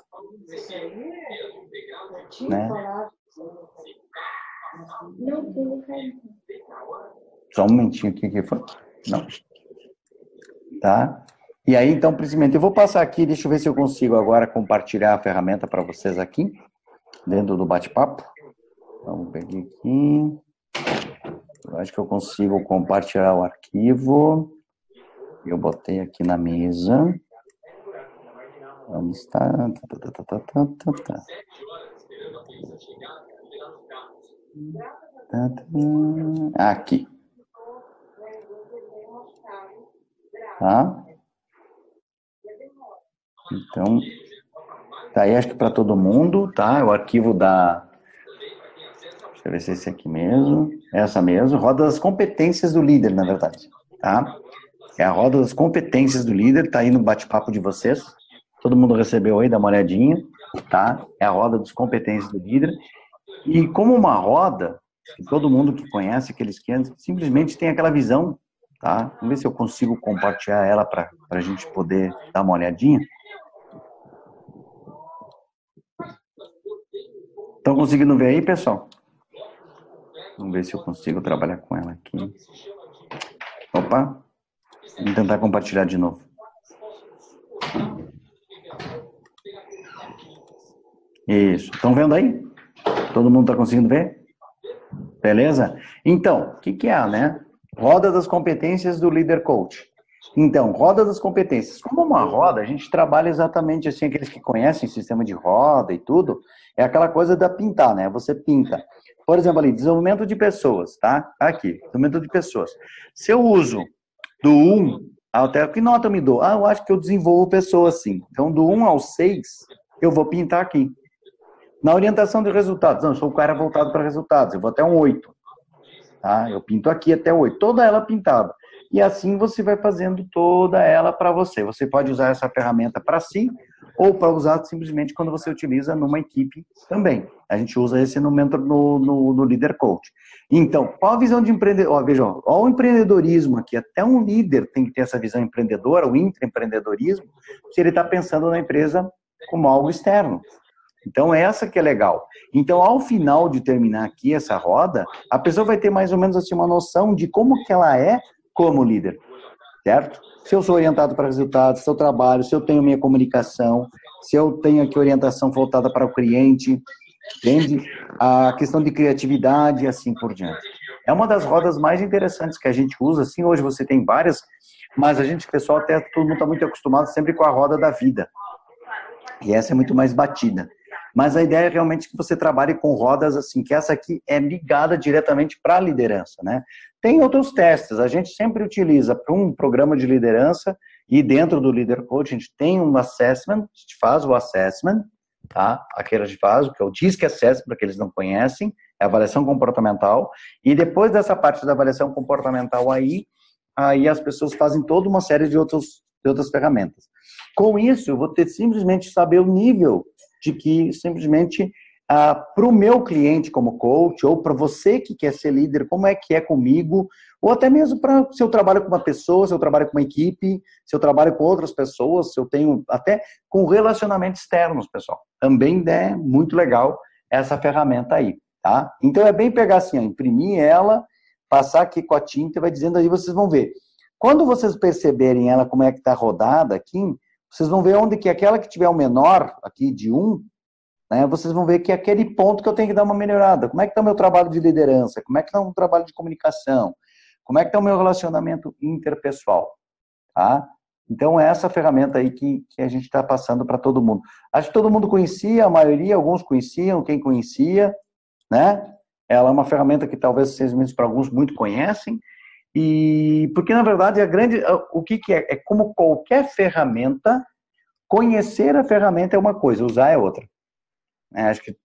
Speaker 1: Né? Só um momentinho aqui que foi. Não. Tá? E aí, então, principalmente, eu vou passar aqui, deixa eu ver se eu consigo agora compartilhar a ferramenta para vocês aqui, dentro do bate-papo. Vamos pegar aqui. Eu acho que eu consigo compartilhar o arquivo. Eu botei aqui na mesa. Vamos estar. Aqui. Tá? Então, tá aí, acho que para todo mundo, tá? O arquivo da... Deixa eu ver se é esse aqui mesmo. Essa mesmo. Roda das competências do líder, na verdade. Tá? É a roda das competências do líder. Tá aí no bate-papo de vocês. Todo mundo recebeu aí, dá uma olhadinha. Tá? É a roda das competências do líder. E como uma roda, todo mundo que conhece aqueles clientes, simplesmente tem aquela visão, tá? Vamos ver se eu consigo compartilhar ela para a gente poder dar uma olhadinha. Estão conseguindo ver aí, pessoal? Vamos ver se eu consigo trabalhar com ela aqui. Opa! Vamos tentar compartilhar de novo. Isso. Estão vendo aí? Todo mundo está conseguindo ver? Beleza? Então, o que é, né? Roda das competências do líder coach. Então, roda das competências. Como uma roda, a gente trabalha exatamente assim, aqueles que conhecem o sistema de roda e tudo, é aquela coisa da pintar, né? Você pinta. Por exemplo, ali, desenvolvimento de pessoas, tá? Aqui, desenvolvimento de pessoas. Se eu uso do 1 até... Que nota eu me dou? Ah, eu acho que eu desenvolvo pessoas, sim. Então, do 1 ao 6, eu vou pintar aqui. Na orientação de resultados, não, eu sou o cara voltado para resultados, eu vou até um 8. Tá? Eu pinto aqui até 8, toda ela pintada. E assim você vai fazendo toda ela para você. Você pode usar essa ferramenta para si ou para usar simplesmente quando você utiliza numa equipe também. A gente usa esse no Mentor, no Líder Coach. Então, qual a visão de empreendedor? Vejam, olha o empreendedorismo aqui. Até um líder tem que ter essa visão empreendedora, o intraempreendedorismo, se ele está pensando na empresa como algo externo. Então, essa que é legal. Então, ao final de terminar aqui essa roda, a pessoa vai ter mais ou menos assim uma noção de como que ela é como líder, certo? Se eu sou orientado para resultados, se eu trabalho, se eu tenho minha comunicação, se eu tenho aqui orientação voltada para o cliente, entende? A questão de criatividade e assim por diante. É uma das rodas mais interessantes que a gente usa, assim, hoje você tem várias, mas a gente, pessoal, até todo mundo está muito acostumado sempre com a roda da vida. E essa é muito mais batida. Mas a ideia é realmente que você trabalhe com rodas assim, que essa aqui é ligada diretamente para a liderança, né? Tem outros testes, a gente sempre utiliza para um programa de liderança e dentro do Leader Coach a gente tem um assessment, a gente faz o assessment, tá? Aquele a gente faz, que é o DISC Assessment, para que eles não conhecem, é a avaliação comportamental, e depois dessa parte da avaliação comportamental aí as pessoas fazem toda uma série de outras ferramentas. Com isso, eu vou ter simplesmente saber o nível de que simplesmente para o meu cliente como coach, ou para você que quer ser líder, como é que é comigo, ou até mesmo para se eu trabalho com uma pessoa, se eu trabalho com uma equipe, se eu trabalho com outras pessoas, se eu tenho até com relacionamentos externos, pessoal. Também é muito legal essa ferramenta aí, tá? Então é bem pegar assim, ó, imprimir ela, passar aqui com a tinta e vai dizendo aí, vocês vão ver. Quando vocês perceberem ela como é que está rodada aqui, vocês vão ver onde que aquela que tiver o menor, aqui de 1, né, vocês vão ver que é aquele ponto que eu tenho que dar uma melhorada. Como é que está o meu trabalho de liderança? Como é que está o meu trabalho de comunicação? Como é que está o meu relacionamento interpessoal? Tá? Então, é essa ferramenta aí que a gente está passando para todo mundo. Acho que todo mundo conhecia, a maioria, alguns conheciam, quem conhecia, né? Ela é uma ferramenta que talvez vocês mesmos para alguns muito conhecem, e porque, na verdade, o que é? É como qualquer ferramenta, conhecer a ferramenta é uma coisa, usar é outra. Acho que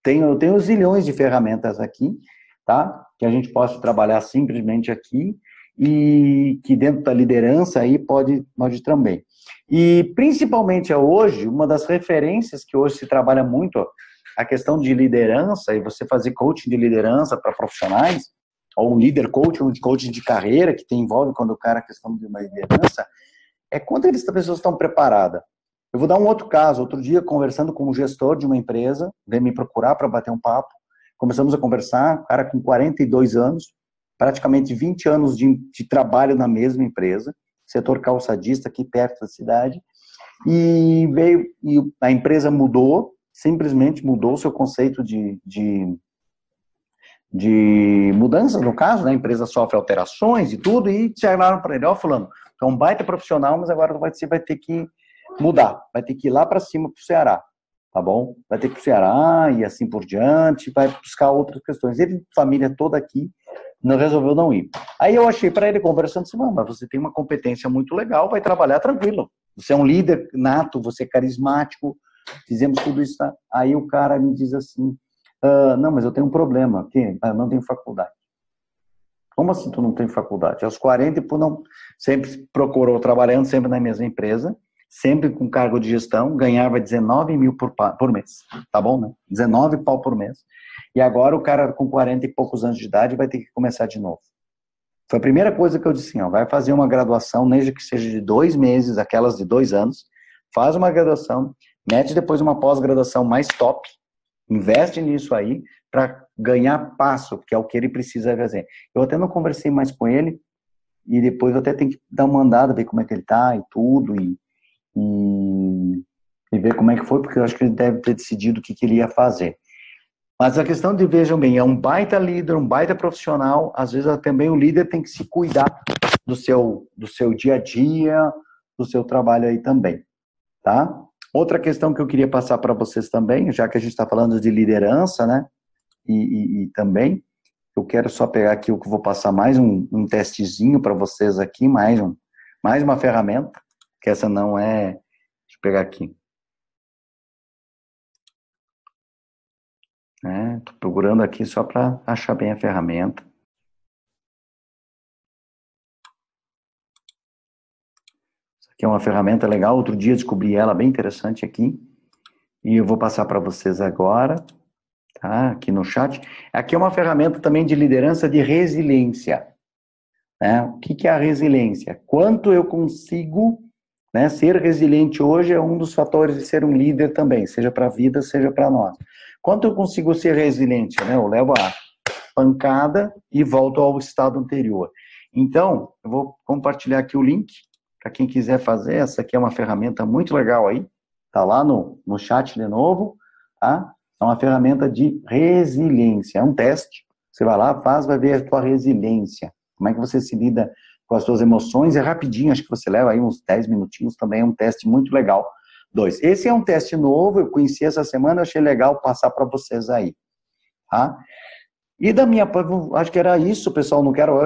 Speaker 1: eu tenho zilhões de ferramentas aqui, tá? Que a gente possa trabalhar simplesmente aqui e que dentro da liderança aí pode também. E, principalmente hoje, uma das referências que hoje se trabalha muito, a questão de liderança e você fazer coaching de liderança para profissionais, ou um líder coach, um coaching de carreira, que envolve quando o cara a questão de uma liderança, é quando as pessoas estão preparadas. Eu vou dar um outro caso. Outro dia, conversando com um gestor de uma empresa, veio me procurar para bater um papo, começamos a conversar, cara com 42 anos, praticamente 20 anos de trabalho na mesma empresa, setor calçadista aqui perto da cidade, e a empresa mudou, simplesmente mudou o seu conceito de de mudanças, no caso, né? A empresa sofre alterações e tudo, e chegaram para ele, ó, fulano, tu é um baita profissional, mas agora você vai ter que mudar, vai ter que ir lá para cima para o Ceará, tá bom? Vai ter que ir para o Ceará e assim por diante, vai buscar outras questões. Ele, família toda aqui, não resolveu não ir. Aí eu achei para ele, conversando assim, mas você tem uma competência muito legal, vai trabalhar tranquilo. Você é um líder nato, você é carismático, fizemos tudo isso. Tá? Aí o cara me diz assim, não, mas eu tenho um problema, que eu não tenho faculdade. Como assim tu não tem faculdade? Aos 40, não, sempre procurou trabalhando, sempre na mesma empresa, sempre com cargo de gestão, ganhava 19 mil por mês, tá bom, né? 19 pau por mês. E agora o cara com 40 e poucos anos de idade vai ter que começar de novo. Foi a primeira coisa que eu disse, ó, vai fazer uma graduação, mesmo que seja de 2 meses, aquelas de 2 anos, faz uma graduação, mete depois uma pós-graduação mais top, investe nisso aí, para ganhar passo, que é o que ele precisa fazer. Eu até não conversei mais com ele, e depois eu até tenho que dar uma andada, ver como é que ele tá e tudo, e ver como é que foi, porque eu acho que ele deve ter decidido o que ele ia fazer. Mas a questão de, vejam bem, é um baita líder, um baita profissional, às vezes também o líder tem que se cuidar do seu dia a dia, do seu trabalho aí também, tá? Outra questão que eu queria passar para vocês também, já que a gente está falando de liderança, né? E também, eu quero só pegar aqui o que eu vou passar mais um testezinho para vocês aqui, mais uma ferramenta, que essa não é... Deixa eu pegar aqui. Tô procurando aqui só para achar bem a ferramenta. Isso aqui é uma ferramenta legal, outro dia descobri ela bem interessante aqui, e eu vou passar para vocês agora, tá? Aqui no chat. Aqui é uma ferramenta também de liderança de resiliência. Né? O que é a resiliência? Quanto eu consigo, né, ser resiliente hoje é um dos fatores de ser um líder também, seja para a vida, seja para nós. Quanto eu consigo ser resiliente? Né? Eu levo a pancada e volto ao estado anterior. Então, eu vou compartilhar aqui o link, para quem quiser fazer. Essa aqui é uma ferramenta muito legal aí, tá lá no chat de novo, tá? É uma ferramenta de resiliência, é um teste. Você vai lá, faz, vai ver a tua resiliência. Como é que você se lida com as suas emoções, é rapidinho, acho que você leva aí uns 10 minutinhos, também é um teste muito legal. 2. Esse é um teste novo, eu conheci essa semana, eu achei legal passar para vocês aí. Tá? E da minha parte, acho que era isso, pessoal, não quero,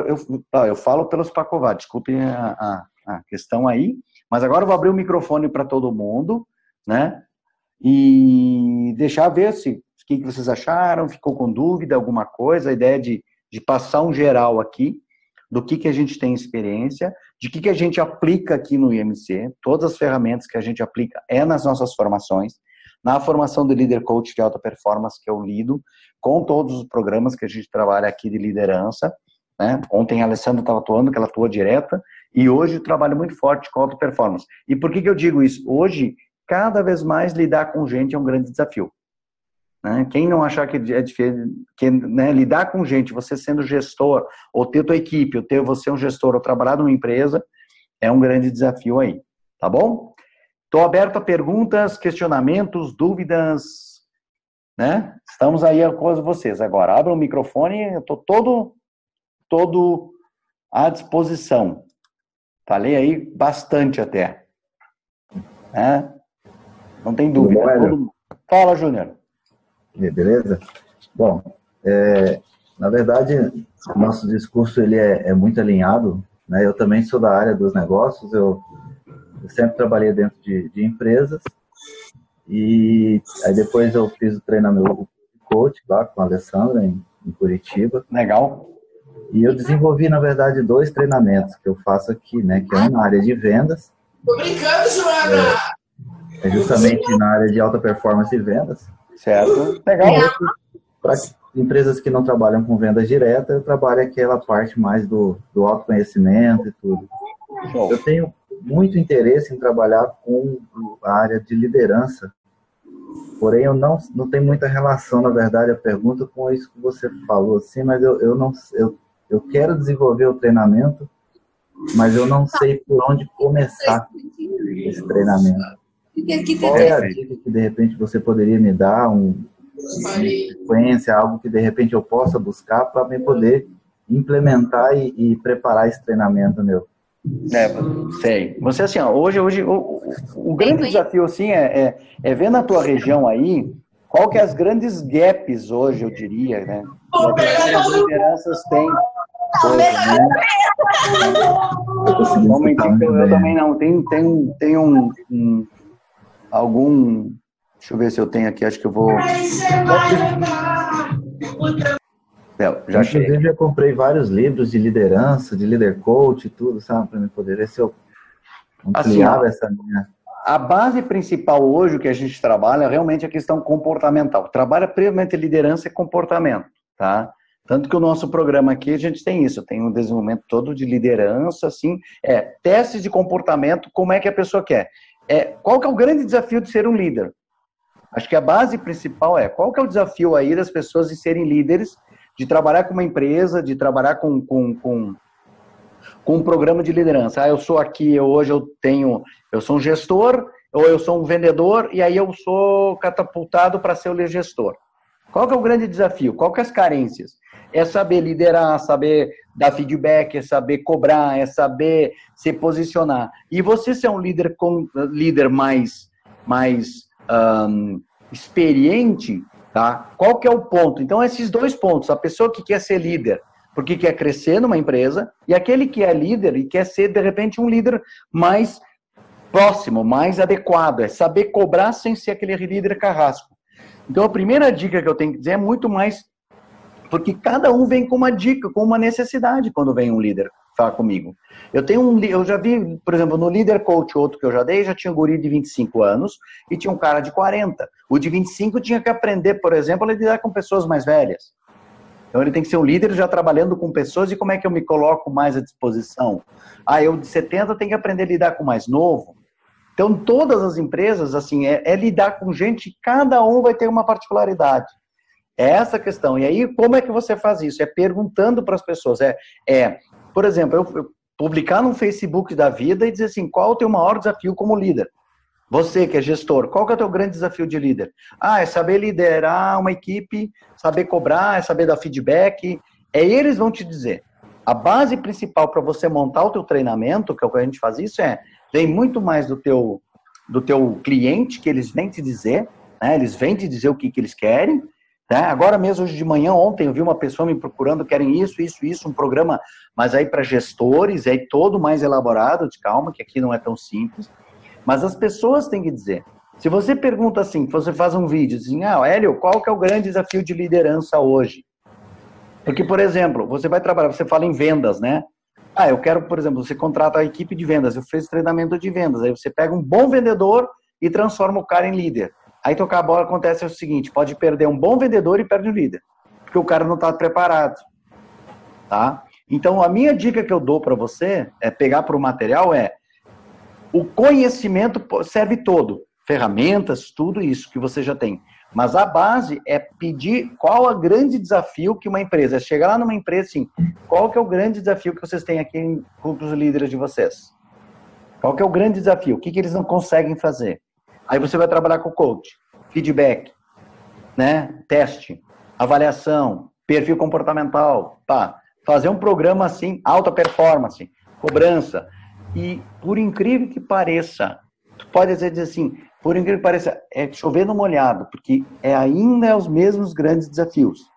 Speaker 1: eu falo pelos Pacová, desculpem a questão aí, mas agora eu vou abrir o microfone para todo mundo, né, e deixar ver o que vocês acharam, ficou com dúvida, alguma coisa, a ideia de passar um geral aqui, do que a gente tem experiência, de que a gente aplica aqui no IMC, todas as ferramentas que a gente aplica nas nossas formações, na formação do Líder Coach de Alta Performance que eu lido, com todos os programas que a gente trabalha aqui de liderança, né? Ontem a Alessandra estava atuando, que ela atua direta, e hoje eu trabalho muito forte com Alta Performance. E por que eu digo isso? Hoje, cada vez mais lidar com gente é um grande desafio. Né? Quem não achar que é difícil, né, lidar com gente, você sendo gestor, ou ter tua equipe, ou ter você um gestor, ou trabalhar numa empresa, é um grande desafio aí, tá bom? Estou aberto a perguntas, questionamentos, dúvidas, né? Estamos aí com vocês agora. Abra o microfone, eu estou todo à disposição. Falei aí bastante até. Né? Não tem dúvida. Fala, Júnior.
Speaker 2: Beleza? Bom, na verdade, o nosso discurso ele é muito alinhado, né? Eu também sou da área dos negócios, eu sempre trabalhei dentro de empresas, e aí depois eu fiz o treinamento de coach lá com a Alessandra em Curitiba.
Speaker 1: Legal.
Speaker 2: E eu desenvolvi, na verdade, 2 treinamentos que eu faço aqui, né? Que é um na área de vendas.
Speaker 3: Tô brincando, Joana!
Speaker 2: É justamente na área de alta performance e vendas.
Speaker 1: Certo. Legal.
Speaker 2: Para empresas que não trabalham com vendas direta, eu trabalho aquela parte mais do autoconhecimento e tudo.
Speaker 1: Show.
Speaker 2: Eu tenho muito interesse em trabalhar com a área de liderança, porém eu não tenho muita relação, na verdade, a pergunta com isso que você falou, assim, mas eu quero desenvolver o treinamento, mas eu não sei por onde começar esse treinamento. Qual é a dica que, de repente, você poderia me dar, sequência, algo que de repente eu possa buscar para me poder implementar e preparar esse treinamento meu.
Speaker 1: Sei. Você assim, ó, hoje o grande desafio assim é ver na tua região aí qual que é as grandes gaps hoje, eu diria, né? Que as lideranças têm hoje, né? Eu também não. Tem algum... Deixa eu ver se eu tenho aqui, acho que eu vou... Já achei.
Speaker 2: Inclusive, eu comprei vários livros de liderança, de líder coach e tudo, sabe? Para me poder ver se eu ampliava essa minha...
Speaker 1: A base principal hoje, o que a gente trabalha, realmente é a questão comportamental. Trabalha primeiramente liderança e comportamento, tá? Tanto que o nosso programa aqui, a gente tem isso, tem um desenvolvimento todo de liderança, assim, testes de comportamento, como é que a pessoa quer. Qual que é o grande desafio de ser um líder? Acho que a base principal qual que é o desafio aí das pessoas de serem líderes, de trabalhar com uma empresa, de trabalhar com um programa de liderança. Eu sou aqui, hoje eu sou um gestor, ou eu sou um vendedor, e aí eu sou catapultado para ser o gestor. Qual que é o grande desafio? Qual que é as carências? É saber liderar, saber dar feedback, é saber cobrar, é saber se posicionar. E você ser um líder mais experiente, tá? Qual que é o ponto? Então, esses dois pontos. A pessoa que quer ser líder, porque quer crescer numa empresa, e aquele que é líder e quer ser, de repente, um líder mais próximo, mais adequado. É saber cobrar sem ser aquele líder carrasco. Então, a primeira dica que eu tenho que dizer é muito mais... Porque cada um vem com uma dica, com uma necessidade quando vem um líder falar comigo. Eu já vi, por exemplo, no Líder Coach, outro que eu já dei, já tinha um guri de 25 anos e tinha um cara de 40. O de 25 tinha que aprender, por exemplo, a lidar com pessoas mais velhas. Então ele tem que ser um líder já trabalhando com pessoas e como é que eu me coloco mais à disposição? Eu de 70 tenho que aprender a lidar com mais novo. Então todas as empresas, assim, é lidar com gente, cada um vai ter uma particularidade. É essa a questão. E aí, como é que você faz isso? É perguntando para as pessoas. Por exemplo, eu publicar no Facebook da vida e dizer assim, qual é o teu maior desafio como líder? Você que é gestor, qual que é o teu grande desafio de líder? É saber liderar uma equipe, saber cobrar, é saber dar feedback. Eles vão te dizer. A base principal para você montar o teu treinamento, que é o que a gente faz isso, vem muito mais do teu cliente, que eles vêm te dizer, né? Eles vêm te dizer o que eles querem. Agora mesmo, hoje de manhã, ontem, eu vi uma pessoa me procurando, querem isso, um programa, mas aí para gestores, aí todo mais elaborado, de calma, que aqui não é tão simples, mas as pessoas têm que dizer. Se você pergunta assim, você faz um vídeo, assim, Hélio, qual que é o grande desafio de liderança hoje? Porque, por exemplo, você vai trabalhar, você fala em vendas, né? Eu quero, por exemplo, você contrata a equipe de vendas, eu fiz treinamento de vendas, aí você pega um bom vendedor e transforma o cara em líder. Aí tocar a bola acontece o seguinte, pode perder um bom vendedor e perde o líder, porque o cara não está preparado, tá? Então, a minha dica que eu dou para você é pegar para o material o conhecimento serve todo, ferramentas, tudo isso que você já tem. Mas a base é pedir qual é o grande desafio que uma empresa, chegar lá numa empresa assim, qual que é o grande desafio que vocês têm aqui com os líderes de vocês? Qual que é o grande desafio? O que eles não conseguem fazer? Aí você vai trabalhar com o coach, feedback, né? Teste, avaliação, perfil comportamental, fazer um programa assim, alta performance, cobrança. E por incrível que pareça, tu pode dizer assim, por incrível que pareça, é chover no molhado, porque ainda os mesmos grandes desafios.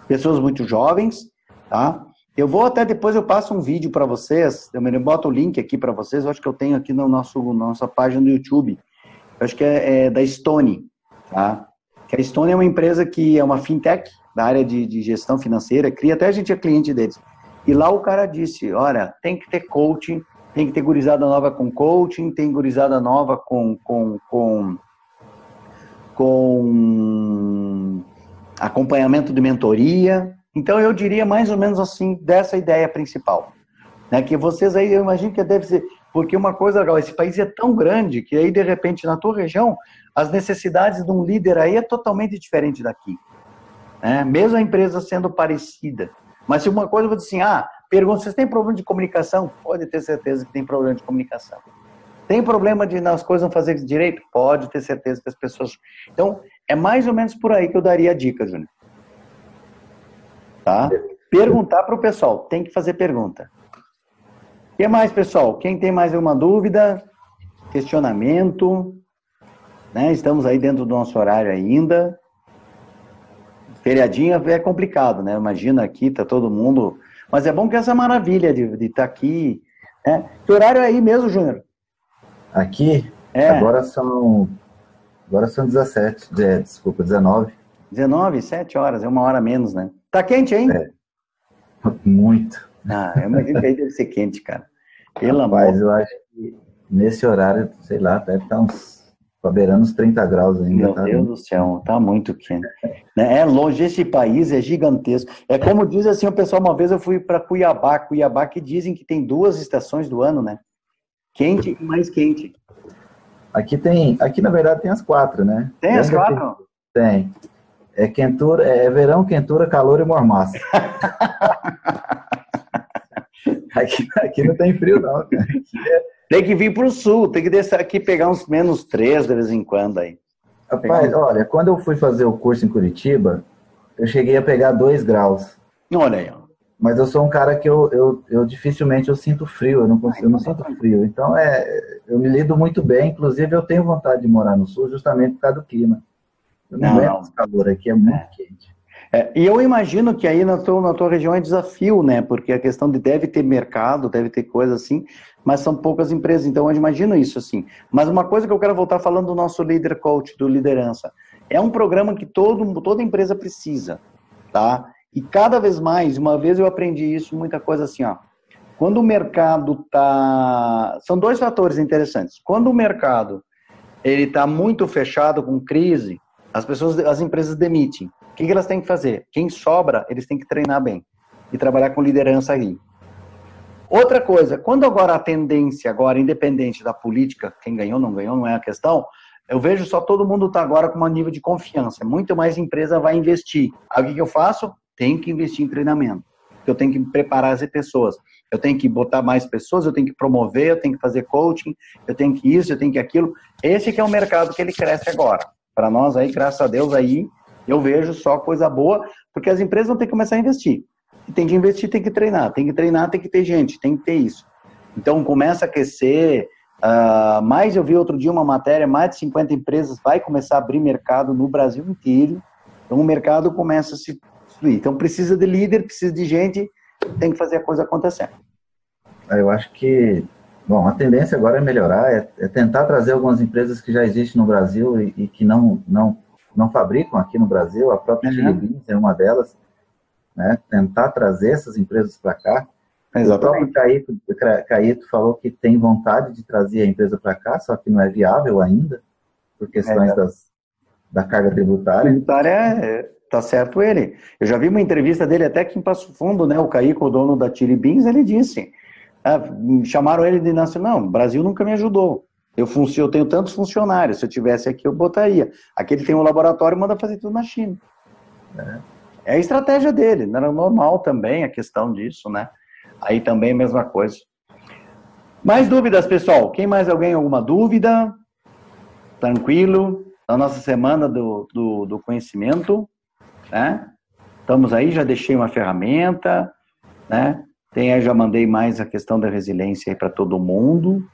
Speaker 1: Pessoas muito jovens, tá? Eu vou até depois, eu passo um vídeo para vocês, eu boto o link aqui para vocês, eu acho que eu tenho aqui na nossa página do YouTube. Eu acho que é da Stone, tá? Que a Stone é uma empresa que é uma fintech da área de gestão financeira, até a gente é cliente deles. E lá o cara disse, olha, tem que ter coaching, tem que ter gurizada nova com coaching, tem gurizada nova com acompanhamento de mentoria. Então eu diria mais ou menos assim, dessa ideia principal. Né? Que vocês aí, eu imagino que deve ser... Porque uma coisa legal, esse país é tão grande que aí, de repente, na tua região, as necessidades de um líder aí é totalmente diferente daqui. Né? Mesmo a empresa sendo parecida. Mas se uma coisa eu vou dizer assim, pergunta, vocês têm problema de comunicação? Pode ter certeza que tem problema de comunicação. Tem problema de as coisas não fazer direito? Pode ter certeza que as pessoas... Então, é mais ou menos por aí que eu daria a dica, Júnior. Tá? Perguntar para o pessoal. Tem que fazer pergunta. O que mais, pessoal? Quem tem mais alguma dúvida? Questionamento? Né? Estamos aí dentro do nosso horário ainda. Feriadinha é complicado, né? Imagina aqui, tá todo mundo... Mas é bom que essa maravilha de estar aqui... Né? Que horário é aí mesmo, Júnior?
Speaker 2: Aqui, agora são 19.
Speaker 1: 19, 7 horas, é 1 hora menos, né? Tá quente, hein?
Speaker 2: Muito.
Speaker 1: Eu imagino que aí deve ser quente, cara. Pelo
Speaker 2: Rapaz,
Speaker 1: amor.
Speaker 2: eu acho que nesse horário, sei lá, deve estar beirando uns 30 graus ainda.
Speaker 1: Meu Deus do céu, tá muito quente. Né? É longe, esse país é gigantesco. É como diz assim o pessoal, uma vez eu fui para Cuiabá, que dizem que tem 2 estações do ano, né? Quente e mais quente.
Speaker 2: Aqui na verdade tem as 4, né?
Speaker 1: Tem as 4?
Speaker 2: Tem. É quentura, é verão, quentura, calor e mormaço. Aqui não tem frio, não.
Speaker 1: Tem que vir para o sul, tem que descer aqui pegar uns -3 de vez em quando aí.
Speaker 2: Rapaz, olha, quando eu fui fazer o curso em Curitiba, eu cheguei a pegar 2 graus.
Speaker 1: Olha aí, ó.
Speaker 2: Mas eu sou um cara que eu dificilmente eu sinto frio, eu não sinto frio. Então, eu me lido muito bem, inclusive eu tenho vontade de morar no sul justamente por causa do clima. Eu não aguento esse calor aqui, é muito quente.
Speaker 1: E eu imagino que aí na tua região é desafio, né? Porque a questão de deve ter mercado, deve ter coisa assim, mas são poucas empresas, então eu imagino isso assim. Mas uma coisa que eu quero voltar falando do nosso Leader Coach, do Liderança, é um programa que toda empresa precisa, tá? E cada vez mais, uma vez eu aprendi isso, muita coisa assim, ó. Quando o mercado tá... São 2 fatores interessantes. Quando o mercado ele tá muito fechado com crise, as empresas demitem. O que elas têm que fazer? Quem sobra, eles têm que treinar bem e trabalhar com liderança aí. Outra coisa, quando agora a tendência, agora independente da política, quem ganhou, não é a questão, eu vejo só todo mundo está agora com um nível de confiança, muito mais empresa vai investir. Aí o que eu faço? Tenho que investir em treinamento, eu tenho que preparar as pessoas, eu tenho que botar mais pessoas, eu tenho que promover, eu tenho que fazer coaching, eu tenho que isso, eu tenho que aquilo. Esse que é o mercado que ele cresce agora. Para nós aí, graças a Deus, aí eu vejo só coisa boa, porque as empresas vão ter que começar a investir. E tem que investir, tem que treinar, tem que ter gente, tem que ter isso. Então começa a aquecer, mais eu vi outro dia uma matéria, mais de 50 empresas vai começar a abrir mercado no Brasil inteiro, então o mercado começa a se destruir. Então precisa de líder, precisa de gente, tem que fazer a coisa acontecer.
Speaker 2: Eu acho que, bom, a tendência agora é melhorar, é tentar trazer algumas empresas que já existem no Brasil e que não fabricam aqui no Brasil, a própria Chili Beans é uma delas, né? Tentar trazer essas empresas para cá.
Speaker 1: Exatamente.
Speaker 2: O próprio Caíto falou que tem vontade de trazer a empresa para cá, só que não é viável ainda, por questões da carga tributária.
Speaker 1: Tá certo ele. Eu já vi uma entrevista dele até aqui em Passo Fundo, né? O Caíco, o dono da Chili Beans, ele disse, chamaram ele de nacional, não, o Brasil nunca me ajudou. Eu tenho tantos funcionários, se eu tivesse aqui eu botaria. Aqui ele tem um laboratório e manda fazer tudo na China. É a estratégia dele, não era normal também a questão disso, né? Aí também a mesma coisa. Mais dúvidas, pessoal? Alguém alguma dúvida? Tranquilo? Na nossa semana do conhecimento, né? Estamos aí, já deixei uma ferramenta, né? Já mandei mais a questão da resiliência aí para todo mundo,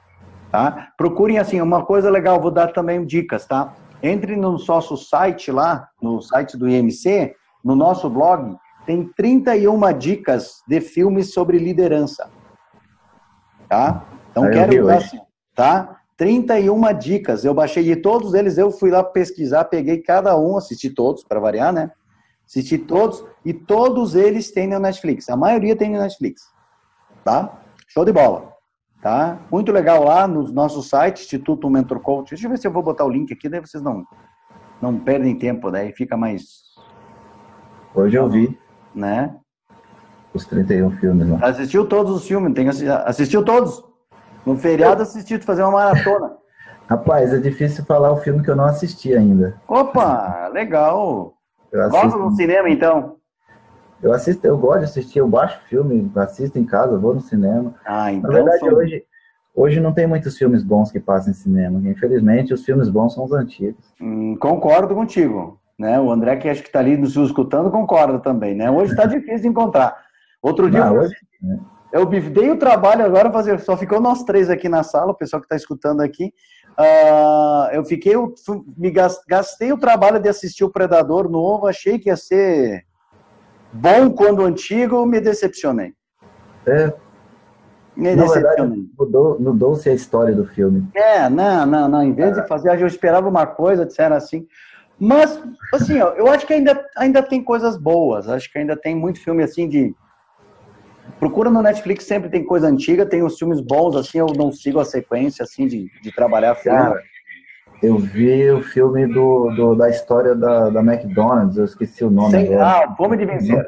Speaker 1: tá? Procurem assim, uma coisa legal, vou dar também dicas, tá? Entre no nosso site lá, no site do IMC, no nosso blog, tem 31 dicas de filmes sobre liderança, tá? Então quero dar assim, tá? 31 dicas, eu baixei de todos eles, eu fui lá pesquisar, peguei cada um, assisti todos, para variar, né? Assisti todos, e todos eles têm no Netflix, a maioria tem no Netflix, tá? Show de bola, tá? Muito legal lá no nosso site, Instituto Mentor Coach. Deixa eu ver se eu vou botar o link aqui, daí vocês não perdem tempo, né? E fica mais...
Speaker 2: Hoje eu vi,
Speaker 1: né?
Speaker 2: Os 31 filmes lá.
Speaker 1: Assistiu todos os filmes, assistiu todos? No feriado assisti, fazer uma maratona.
Speaker 2: Rapaz, é difícil falar o filme que eu não assisti ainda.
Speaker 1: Opa, legal. Gosta no cinema, então?
Speaker 2: Eu gosto de assistir, eu baixo filme, assisto em casa, vou no cinema.
Speaker 1: Então...
Speaker 2: Na verdade, Hoje não tem muitos filmes bons que passam em cinema. Infelizmente, os filmes bons são os antigos.
Speaker 1: Concordo contigo. Né? O André, que acho que está ali nos escutando, concorda também. Né? Hoje está difícil de encontrar. Outro dia eu dei o trabalho agora, só ficou nós três aqui na sala, o pessoal que está escutando aqui. Gastei o trabalho de assistir o Predador novo, achei que ia ser bom quando antigo, me decepcionei. Me decepcionei.
Speaker 2: Mudou-se a história do filme.
Speaker 1: Não. Em vez de fazer, eu esperava uma coisa, disseram assim. Mas, assim, eu acho que ainda tem coisas boas. Acho que ainda tem muito filme assim de. Procura no Netflix, sempre tem coisa antiga, tem os filmes bons, assim, eu não sigo a sequência, assim, de trabalhar filme.
Speaker 2: Cara, eu vi o filme da história da McDonald's, eu esqueci o nome agora.
Speaker 1: Fome de Vencer.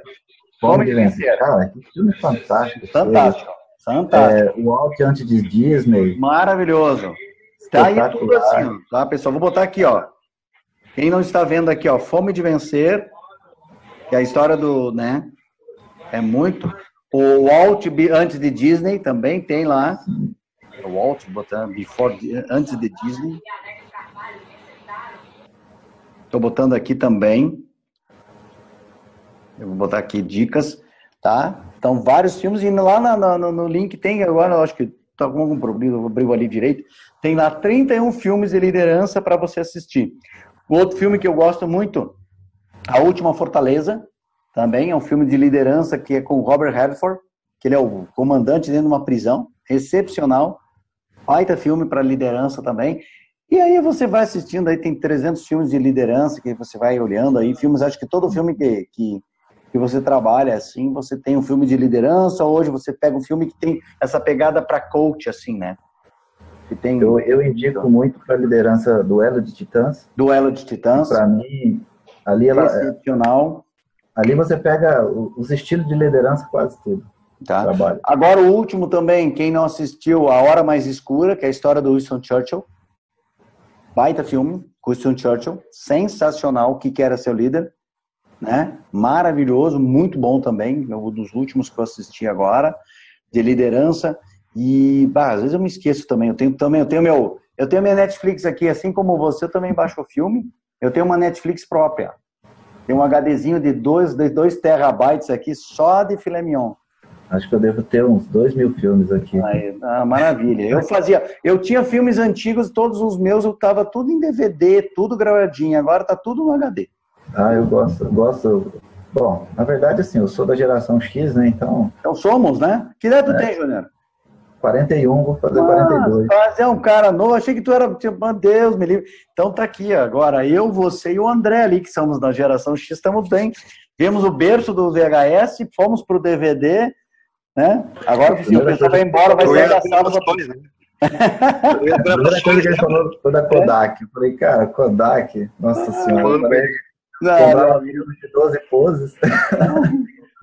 Speaker 2: Fome de Vencer. Cara, que filme fantástico.
Speaker 1: Fantástico.
Speaker 2: O Walt antes de Disney.
Speaker 1: Maravilhoso. Tá aí tudo assim, tá, pessoal? Vou botar aqui, ó. Quem não está vendo aqui, ó, Fome de Vencer, que é a história do, né, é muito... O Walt antes de Disney também tem lá. O Walt botando antes de Disney. Estou botando aqui também. Eu vou botar aqui dicas, tá? Então, vários filmes. E lá no link tem agora, eu acho que está com algum problema, eu abriu ali direito. Tem lá 31 filmes de liderança para você assistir. O outro filme que eu gosto muito, A Última Fortaleza. Também é um filme de liderança que é com o Robert Redford, que ele é o comandante dentro de uma prisão, excepcional, baita filme para liderança também. E aí você vai assistindo, aí tem 300 filmes de liderança que você vai olhando aí, filmes, acho que todo filme que você trabalha assim, você tem um filme de liderança, hoje você pega um filme que tem essa pegada para coach, assim, né? Que tem...
Speaker 2: Eu indico muito para a liderança Duelo de Titãs.
Speaker 1: Duelo de Titãs.
Speaker 2: Para mim, ali ela...
Speaker 1: Excepcional.
Speaker 2: Ali você pega os estilos de liderança, quase tudo.
Speaker 1: Tá. Agora o último também, quem não assistiu, A Hora Mais Escura, que é a história do Winston Churchill. Baita filme, Winston Churchill. Sensacional, o que era seu líder. Né? Maravilhoso, muito bom também. Um dos últimos que eu assisti agora, de liderança. E, às vezes eu me esqueço também. Eu tenho a minha Netflix aqui, assim como você, eu também baixo o filme. Eu tenho uma Netflix própria. Tem um HDzinho de 2 terabytes aqui, só de filé mignon.
Speaker 2: Acho que eu devo ter uns 2.000 filmes aqui.
Speaker 1: Maravilha. Eu tinha filmes antigos, todos os meus, eu tava tudo em DVD, tudo gravadinho. Agora tá tudo no HD.
Speaker 2: Eu gosto. Bom, na verdade, assim, eu sou da geração X, né, então...
Speaker 1: Então somos, né? Que idade tu tem, Júnior?
Speaker 2: 41, vou fazer 42.
Speaker 1: Mas é um cara novo, achei que tu era, meu Deus, me livre. Então tá aqui, agora eu, você e o André ali, que somos da geração X, estamos bem. Vimos o berço do VHS, fomos pro DVD, né? Agora que o pessoal vai embora, vai sair da sala.
Speaker 2: A primeira coisa que ele falou foi da Kodak. Eu falei, cara, Kodak, nossa senhora. Comprava vídeo de 12 poses.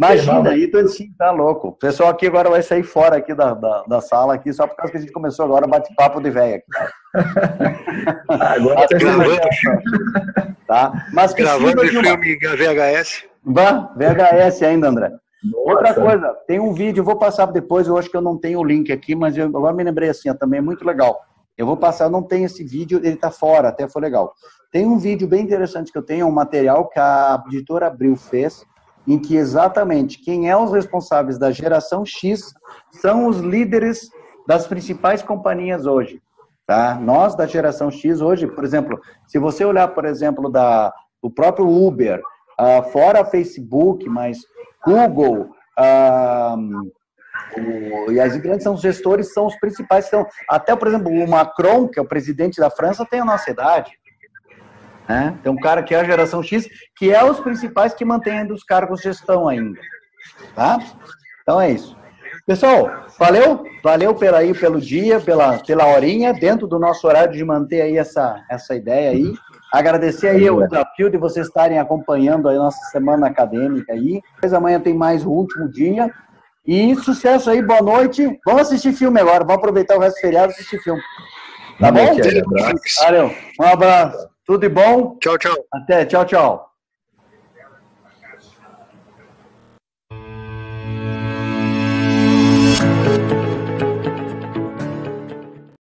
Speaker 1: Imagina, aí tu assim, tá louco. O pessoal aqui agora vai sair fora aqui da sala aqui, só por causa que a gente começou agora bate-papo de velho aqui.
Speaker 2: Agora
Speaker 4: tá? Mas gravando de filme VHS.
Speaker 1: VHS ainda, André. Nossa. Outra coisa, tem um vídeo, eu vou passar depois, eu acho que eu não tenho o link aqui, mas eu agora me lembrei assim, também é muito legal. Eu vou passar, eu não tenho esse vídeo, ele tá fora, até foi legal. Tem um vídeo bem interessante que eu tenho, um material que a editora Abril fez, em que exatamente quem é os responsáveis da geração X são os líderes das principais companhias hoje. Tá? Nós, da geração X, hoje, por exemplo, se você olhar, por exemplo, do próprio Uber, fora Facebook, mas Google, e as grandes são os gestores, são os principais. Então, até, por exemplo, o Macron, que é o presidente da França, tem a nossa idade. Né? Tem um cara que é a geração X, que é os principais que mantêm ainda os cargos de gestão ainda. Tá? Então é isso. Pessoal, valeu pelo dia, pela horinha, dentro do nosso horário de manter aí essa ideia aí. Agradecer aí o desafio de vocês estarem acompanhando a nossa semana acadêmica aí. Depois amanhã tem mais o último dia. E sucesso aí, boa noite. Vamos assistir filme agora, vamos aproveitar o resto do feriado e assistir filme. Tá bom? Valeu, um abraço. Tudo de bom?
Speaker 4: Tchau, tchau.
Speaker 1: Até, tchau, tchau.